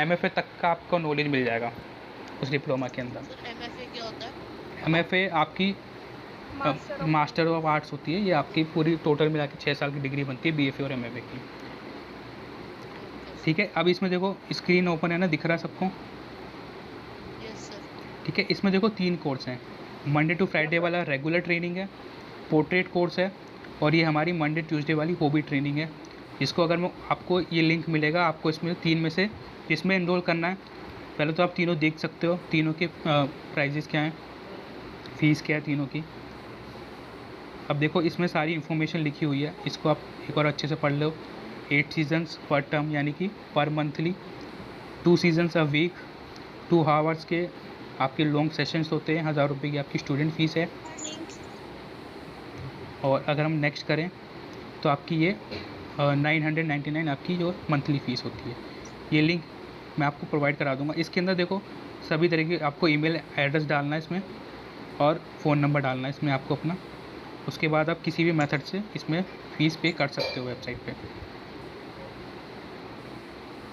S1: MFA तक का आपको नॉलेज मिल जाएगा उस डिप्लोमा के अंदर।
S4: सर MFA क्या होता है?
S1: MFA आपकी मास्टर ऑफ आर्ट्स होती है। ये आपकी पूरी टोटल मिला के 6 साल की डिग्री बनती है BFA और MFA की। ठीक है, अब इसमें देखो स्क्रीन ओपन है ना, दिख रहा है सबको?
S4: Yes sir.
S1: ठीक है, इसमें देखो 3 कोर्स हैं। मंडे टू फ्राइडे वाला रेगुलर ट्रेनिंग है, पोर्ट्रेट कोर्स है, और ये हमारी मंडे ट्यूसडे वाली हॉबी ट्रेनिंग है। इसको अगर मैं आपको ये लिंक मिलेगा, आपको इसमें 3 में से जिसमें इनरोल करना है। पहले तो आप तीनों देख सकते हो, तीनों के प्राइजेस क्या हैं, फ़ीस क्या है तीनों की। अब देखो इसमें सारी इन्फॉर्मेशन लिखी हुई है, इसको आप एक और अच्छे से पढ़ लो। 8 सीजन्स पर टर्म यानी कि पर monthly, 2 sessions a week, 2 hours के आपके लॉन्ग सेशंस होते हैं। 1000 रुपये की आपकी स्टूडेंट फ़ीस है। और अगर हम नेक्स्ट करें तो आपकी ये 999 आपकी जो मंथली फ़ीस होती है। ये लिंक मैं आपको प्रोवाइड करा दूंगा। इसके अंदर देखो सभी तरह की आपको ईमेल एड्रेस डालना है इसमें, और फ़ोन नंबर डालना है इसमें आपको अपना। उसके बाद आप किसी भी मेथड से इसमें फ़ीस पे कर सकते हो वेबसाइट पे।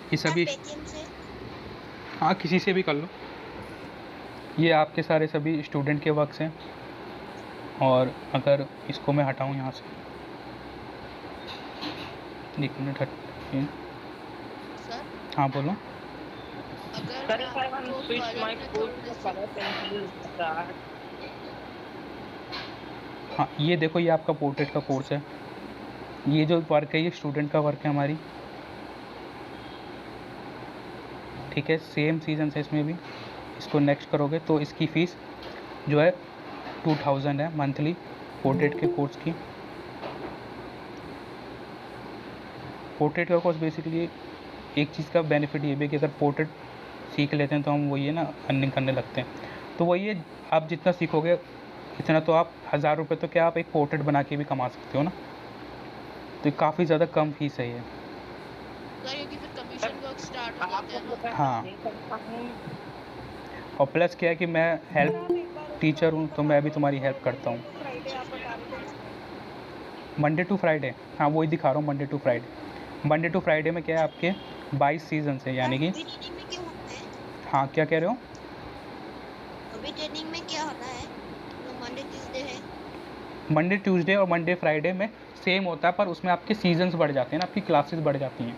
S1: ये सभी
S2: पेटीएम से
S1: हाँ, किसी से भी कर लो। ये आपके सारे सभी स्टूडेंट के वर्क्स हैं। और अगर इसको मैं हटाऊँ यहाँ से, 1 मिनट हट।
S4: सर
S1: हाँ बोलो।
S4: अगर
S6: Sir,
S4: मैं
S6: if I want to
S4: आपको
S6: switch my
S4: कलर में
S6: code
S4: थोड़े
S6: to
S4: से
S6: color pencil start.
S1: हाँ, ये देखो ये आपका पोर्ट्रेट का कोर्स है। ये जो वर्क है ये स्टूडेंट का वर्क है हमारी। ठीक है, सेम सीजन है इसमें भी। इसको नेक्स्ट करोगे तो इसकी फ़ीस जो है 2000 है मंथली पोर्ट्रेट के कोर्स की। पोर्ट्रेट का कोर्स बेसिकली एक चीज़ का बेनिफिट ये भी है कि अगर पोर्ट्रेट सीख लेते हैं तो हम वही है ना अर्निंग करने लगते हैं। तो वही है, आप जितना सीखोगे इतना तो आप 1000 रुपये तो क्या आप एक पोर्ट्रेट बना के भी कमा सकते हो ना। तो काफ़ी ज़्यादा कम फीस है ये।
S4: सर क्योंकि फिर कमीशन वर्क स्टार्ट हो जाते हैं ना।
S1: हाँ, और प्लस क्या है कि मैं हेल्प टीचर हूँ तो मैं भी तुम्हारी हेल्प करता हूँ।
S7: फ्राइडे आप बता रहे थे।
S1: मंडे टू फ्राइडे, हाँ वही दिखा रहा हूँ। Monday to Friday, Monday to Friday में क्या है आपके 22 सीजन है यानी कि।
S2: अभी ट्रेनिंग में क्या होता है?
S1: हाँ, क्या कह रहे हो?
S2: अभी ट्रेनिंग में क्या होता है? तो मंडे ट्यूसडे है।
S1: मंडे ट्यूसडे और मंडे फ्राइडे में सेम होता है, पर उसमें आपके सीजन्स बढ़ जाते हैं ना, आपकी क्लासेस बढ़ जाती हैं।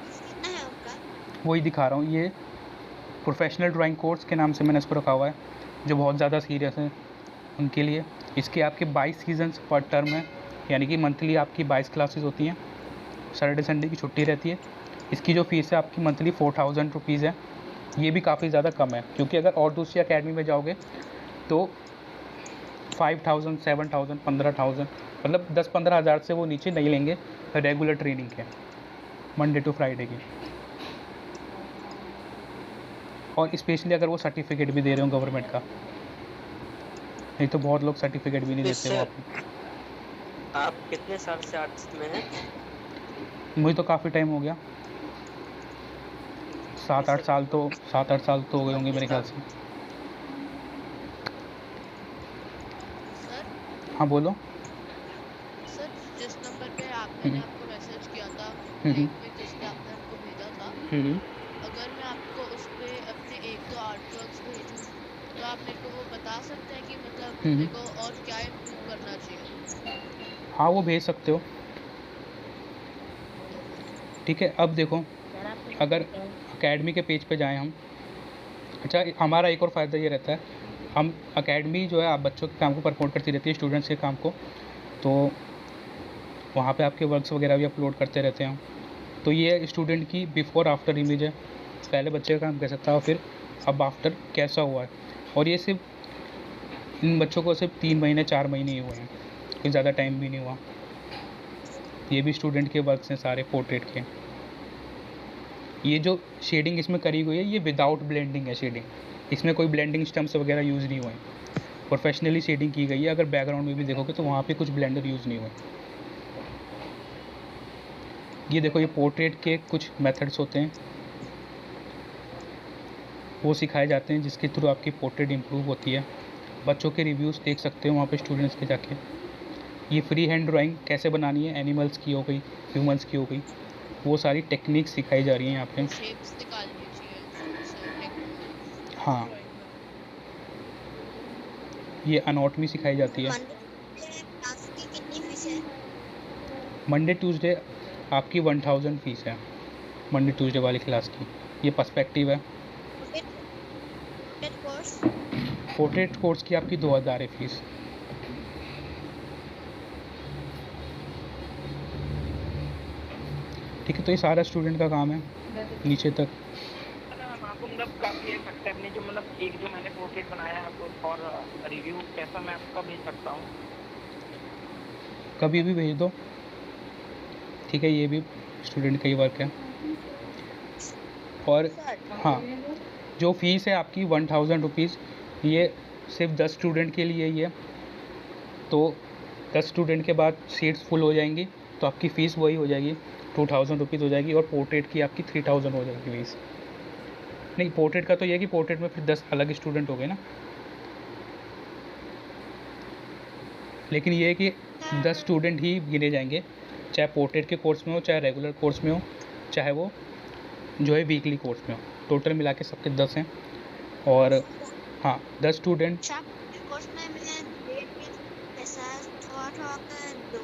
S2: कितना है उनका?
S1: वही दिखा रहा हूँ। ये प्रोफेशनल ड्राइंग कोर्स के नाम से मैंने इसको रखा हुआ है, जो बहुत ज़्यादा सीरियस है उनके लिए। इसके आपके 22 सीजन्स पर टर्म है, यानी कि मंथली आपकी 22 क्लासेस होती हैं। सैटरडे संडे की छुट्टी रहती है। इसकी जो फ़ीस है आपकी मंथली 4000 रुपीज़ है। ये भी काफ़ी ज़्यादा कम है, क्योंकि अगर और दूसरी अकेडमी में जाओगे तो 5000, 7000, 15000, मतलब 10-15 हज़ार से वो नीचे नहीं लेंगे रेगुलर ट्रेनिंग के, मंडे टू फ्राइडे की। और स्पेशली अगर वो सर्टिफिकेट भी दे रहे हो गवर्नमेंट का, नहीं तो बहुत लोग सर्टिफिकेट भी नहीं देते वो आपको।
S8: आप कितने साल से आर्ट्स में हैं?
S1: मुझे तो काफ़ी टाइम हो गया, 7-8 साल तो हो गए होंगे मेरे ख्याल से।
S4: सर
S1: हाँ बोलो।
S4: सर जिस नंबर पे मैंने आपको मैसेज किया था
S1: हम्म।
S4: लिंक में जिसने आपने हमको भेजा था, अगर मैं आपको उस पे अपने 1-2 आर्ट वर्क्स भेजूँ तो आप मेरे को वो बता सकते हैं कि मतलब मेरे को और क्या इम्प्रूव करना चाहिए?
S1: हाँ, वो भेज सकते हो। ठीक है, अब देखो अगर एकेडमी के पेज पे जाएं हम। अच्छा, हमारा एक और फ़ायदा ये रहता है, हम एकेडमी जो है आप बच्चों के काम को प्रमोट करती रहती है, स्टूडेंट्स के काम को, तो वहाँ पे आपके वर्क्स वगैरह भी अपलोड करते रहते हैं। तो ये स्टूडेंट की बिफ़ोर आफ्टर इमेज है, पहले बच्चे का काम कैसा था और फिर अब आफ्टर कैसा हुआ है। और ये सिर्फ इन बच्चों को सिर्फ 3 महीने 4 महीने ही हुए हैं, कोई ज़्यादा टाइम भी नहीं हुआ। ये भी स्टूडेंट के वर्क्स हैं सारे पोर्ट्रेट के। ये जो शेडिंग इसमें करी हुई है ये विदाउट ब्लेंडिंग है शेडिंग, इसमें कोई ब्लेंडिंग स्टम्प्स वगैरह यूज़ नहीं हुए हैं, प्रोफेशनली शेडिंग की गई है। अगर बैकग्राउंड में भी देखोगे तो वहाँ पे कुछ ब्लेंडर यूज़ नहीं हुए। ये देखो, ये पोर्ट्रेट के कुछ मेथड्स होते हैं, वो सिखाए जाते हैं जिसके थ्रू आपकी पोर्ट्रेट इम्प्रूव होती है। बच्चों के रिव्यूज़ देख सकते हो वहाँ पे स्टूडेंट्स के जाके। ये फ्री हैंड ड्राइंग कैसे बनानी है, एनिमल्स की हो गई, ह्यूमंस की हो गई, वो सारी टेक्निक्स सिखाई जा रही हैं यहाँ पे।
S4: शेप्स निकालनी चाहिए।
S1: हाँ, ये अनॉटमी सिखाई जाती है।
S2: मंडे क्लास की कितनी फीस है?
S1: मंडे ट्यूसडे आपकी 1000 फीस है, मंडे ट्यूसडे वाली क्लास की। ये पर्सपेक्टिव है।
S2: कोर्स
S1: पोर्ट्रेट कोर्स की आपकी 2000 है फीस। ठीक है, तो ये सारा स्टूडेंट का काम है नीचे तक।
S6: मैम आपको मतलब काफ़ी एक सकते हैं अपने जो मतलब एक जो मैंने पोर्ट्रेट बनाया है आपको और रिव्यू कैसा मैं आपका भेज सकता हूँ?
S1: कभी भी भेज दो, ठीक है, ये भी स्टूडेंट का ही वर्क है। और हाँ, जो फीस है आपकी 1000 रुपीज़, ये सिर्फ 10 स्टूडेंट के लिए ही है। तो 10 स्टूडेंट के बाद सीट्स फुल हो जाएंगी तो आपकी फ़ीस वही हो जाएगी, 2000 रुपीज़ हो जाएगी। और पोर्ट्रेट की आपकी 3000 हो जाएगी फीस। नहीं, पोर्ट्रेट का तो ये है कि पोर्ट्रेट में फिर 10 अलग स्टूडेंट हो गए ना, लेकिन ये है कि 10 स्टूडेंट ही गिने जाएंगे, चाहे पोर्ट्रेट के कोर्स में हो, चाहे रेगुलर कोर्स में हो, चाहे वो जो है वीकली कोर्स में हो। टोटल मिला के सबके 10 हैं। और हाँ, 10 स्टूडेंट।
S2: कोर्स में मैं डेट के पैसा थोड़ा कर दूँ।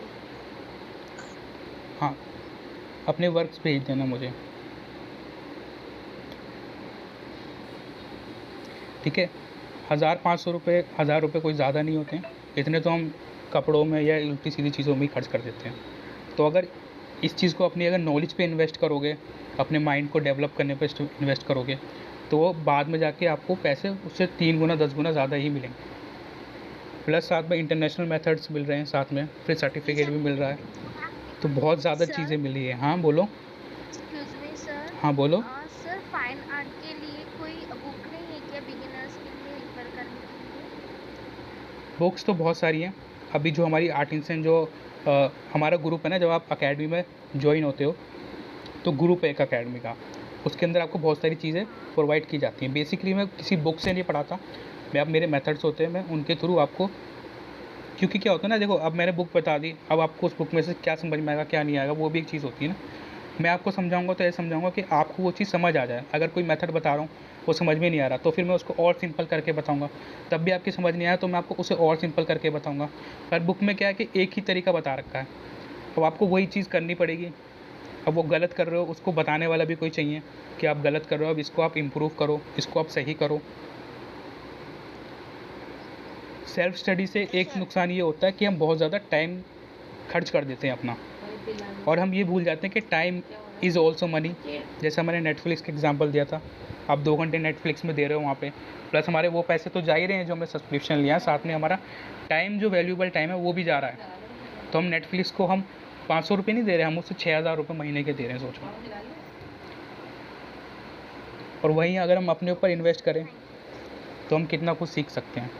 S1: हाँ, अपने वर्क्स भेज देना मुझे, ठीक है। 1500 रुपये, 1000 रुपये कोई ज़्यादा नहीं होते हैं, इतने तो हम कपड़ों में या उल्टी सीधी चीज़ों में ही खर्च कर देते हैं। तो अगर इस चीज़ को अपनी अगर नॉलेज पे इन्वेस्ट करोगे, अपने माइंड को डेवलप करने पे इन्वेस्ट करोगे, तो वो बाद में जाके आपको पैसे उससे 3 गुना 10 गुना ज़्यादा ही मिलेंगे। प्लस साथ में इंटरनेशनल मेथड्स मिल रहे हैं, साथ में फिर सर्टिफिकेट भी मिल रहा है, तो बहुत ज़्यादा चीज़ें मिल रही है। हाँ बोलो।
S9: Excuse me sir.
S1: हाँ बोलो।
S9: सर, फाइन आर्ट के लिए कोई बुक नहीं है क्या बिगिनर्स के लिए रिफर करने के लिए?
S1: बुक्स तो बहुत सारी हैं। अभी जो हमारी आर्ट इंसेंट जो हमारा ग्रुप है ना, जब आप अकेडमी में ज्वाइन होते हो तो ग्रुप है एक अकेडमी का, उसके अंदर आपको बहुत सारी चीज़ें प्रोवाइड की जाती हैं। बेसिकली मैं किसी बुक से नहीं पढ़ाता, मैं अब मेरे मेथड्स होते हैं, मैं उनके थ्रू आपको, क्योंकि क्या होता है ना, देखो अब मैंने बुक बता दी, अब आपको उस बुक में से क्या समझ में आएगा क्या नहीं आएगा वो भी एक चीज़ होती है ना। मैं आपको समझाऊंगा तो ऐसे समझाऊंगा कि आपको वो चीज़ समझ आ जाए। अगर कोई मेथड बता रहा हूँ वो समझ में नहीं आ रहा तो फिर मैं उसको और सिंपल करके बताऊंगा, तब भी आपकी समझ नहीं आया तो मैं आपको उसे और सिंपल करके बताऊंगा। पर बुक में क्या है कि एक ही तरीका बता रखा है, अब आपको वही चीज़ करनी पड़ेगी। अब वो गलत कर रहे हो, उसको बताने वाला भी कोई चाहिए कि आप गलत कर रहे हो, अब इसको आप इम्प्रूव करो, इसको आप सही करो। सेल्फ स्टडी से एक नुकसान ये होता है कि हम बहुत ज़्यादा टाइम खर्च कर देते हैं अपना, और हम ये भूल जाते हैं कि टाइम इज़ ऑल्सो मनी। जैसे मैंने नेटफ्लिक्स का एग्जांपल दिया था, आप 2 घंटे नेटफ्लिक्स में दे रहे हो वहाँ पे, प्लस हमारे वो पैसे तो जा ही रहे हैं जो हमने सब्सक्रिप्शन लिया है, साथ में हमारा टाइम जो वैल्यूबल टाइम है वो भी जा रहा है। तो हम नेटफ्लिक्स को हम 500 रुपये नहीं दे रहे, हम उससे 6000 रुपये महीने के दे रहे हैं, सोचो। और वहीं अगर हम अपने ऊपर इन्वेस्ट करें तो हम कितना कुछ सीख सकते हैं,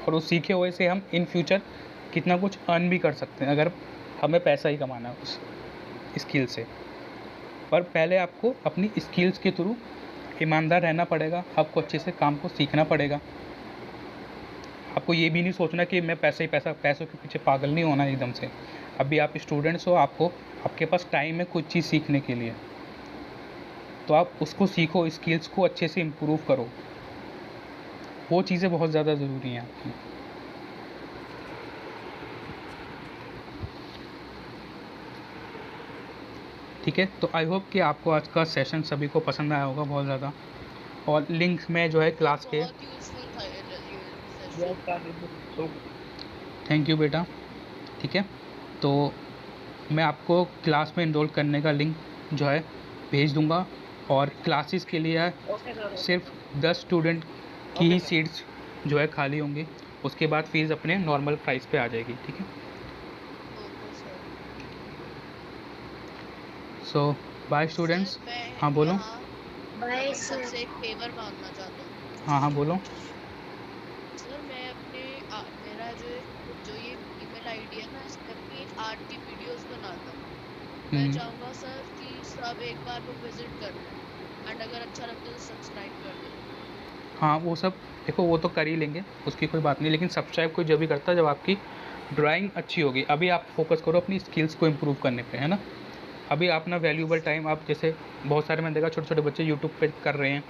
S1: और उस सीखे हुए से हम इन फ्यूचर कितना कुछ अर्न भी कर सकते हैं, अगर हमें पैसा ही कमाना है उस स्किल से। पर पहले आपको अपनी स्किल्स के थ्रू ईमानदार रहना पड़ेगा, आपको अच्छे से काम को सीखना पड़ेगा। आपको ये भी नहीं सोचना कि मैं पैसा ही पैसा, पैसों के पीछे पागल नहीं होना एकदम से। अभी आप स्टूडेंट्स हो, आपके पास टाइम है कुछ चीज़ सीखने के लिए, तो आप उसको सीखो, स्किल्स को अच्छे से इम्प्रूव करो, वो चीज़ें बहुत ज़्यादा ज़रूरी हैं आपकी। ठीक है, तो आई होप कि आपको आज का सेशन सभी को पसंद आया होगा बहुत ज़्यादा, और लिंक में जो है क्लास के।
S4: बहुत यूजफुल था ये सेशन।
S1: थैंक यू बेटा। ठीक है, तो मैं आपको क्लास में इनरोल करने का लिंक जो है भेज दूंगा, और क्लासेस के लिए सिर्फ 10 स्टूडेंट की ही सीट्स जो है खाली होंगी, उसके बाद फीस अपने नॉर्मल प्राइस पे आ जाएगी। ठीक है, सो बाय स्टूडेंट्स। हाँ बोलो।
S4: Bye sir. सबसे एक फेवर मांगना चाहता हूँ।
S1: हाँ बोलो।
S4: सर मैं अपने मेरा जो ये ईमेल आईडी है, मैं इस पे अपनी आर्ट की वीडियोस बनाता हूँ, मैं
S1: हम्म।
S4: चाहूँगा सर कि सब एक बार वो विजिट कर लें एंड अगर अच्छा लगता है तो सब्सक्राइब कर दें।
S1: हाँ वो सब देखो वो तो कर ही लेंगे, उसकी कोई बात नहीं, लेकिन सब्सक्राइब कोई जब भी करता है जब आपकी ड्राइंग अच्छी होगी। अभी आप फोकस करो अपनी स्किल्स को इम्प्रूव करने पे, है ना। अभी आप ना वैल्यूबल टाइम, आप जैसे बहुत सारे मैंने देखा छोटे छोटे बच्चे यूट्यूब पे कर रहे हैं,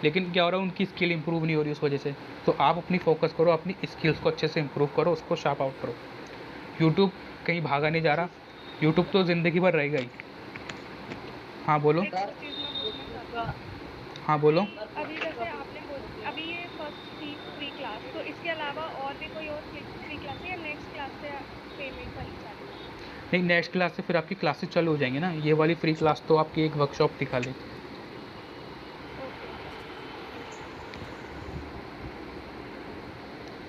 S1: लेकिन क्या हो रहा है उनकी स्किल इंप्रूव नहीं हो रही उस वजह से। तो आप अपनी फोकस करो, अपनी स्किल्स को अच्छे से इम्प्रूव करो, उसको शार्प आउट करो। यूट्यूब कहीं भागा नहीं जा रहा, यूट्यूब तो ज़िंदगी भर रहेगा ही। हाँ बोलो।
S7: एक और चीज़ मैं पूछना चाहती हूँ।
S1: हाँ बोलो।
S7: अभी जैसे आपने अभी ये फर्स्ट फ्री क्लास, तो इसके अलावा और भी कोई और फ्री क्लास है या नेक्स्ट क्लास से पेमेंट वाली चालू है?
S1: नहीं, नेक्स्ट क्लास से फिर आपकी क्लासेस चालू हो जाएंगी ना। ये वाली फ्री क्लास तो आपकी एक वर्कशॉप दिखा ले।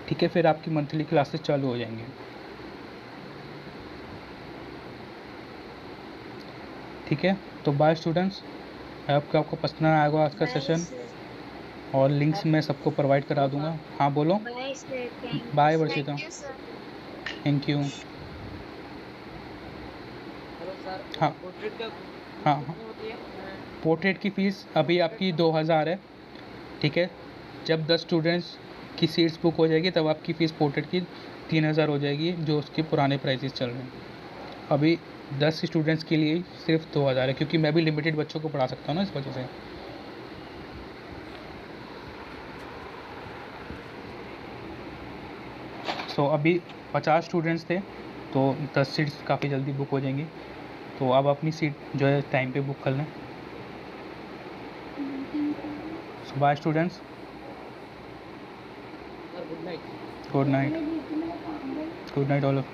S1: ठीक है, फिर आपकी मंथली क्लासेस चालू हो जाएंगे। ठीक है, तो बाय स्टूडेंट्स, आपको पसंद आया होगा आज का सेशन, और लिंक्स मैं सबको प्रोवाइड करा दूंगा। हाँ बोलो। Bye Varshita, thank you.
S3: Hello sir,
S1: हाँ
S3: पोर्ट्रेट का
S1: हाँ हाँ,
S3: कितनी होती है?
S1: पोर्ट्रेट की फ़ीस अभी आपकी 2000 है। ठीक है, जब 10 स्टूडेंट्स की सीट्स बुक हो जाएगी तब आपकी फ़ीस पोर्ट्रेट की 3000 हो जाएगी, जो उसके पुराने प्राइसेस चल रहे हैं। अभी 10 स्टूडेंट्स के लिए सिर्फ 2000 है, क्योंकि मैं भी लिमिटेड बच्चों को पढ़ा सकता हूँ ना, इस वजह से। सो अभी 50 स्टूडेंट्स थे, तो 10 सीट्स काफ़ी जल्दी बुक हो जाएंगी। तो आप अपनी सीट जो है टाइम पे बुक कर लें। So bye students,
S3: sir good night.
S1: Good night, good night all of.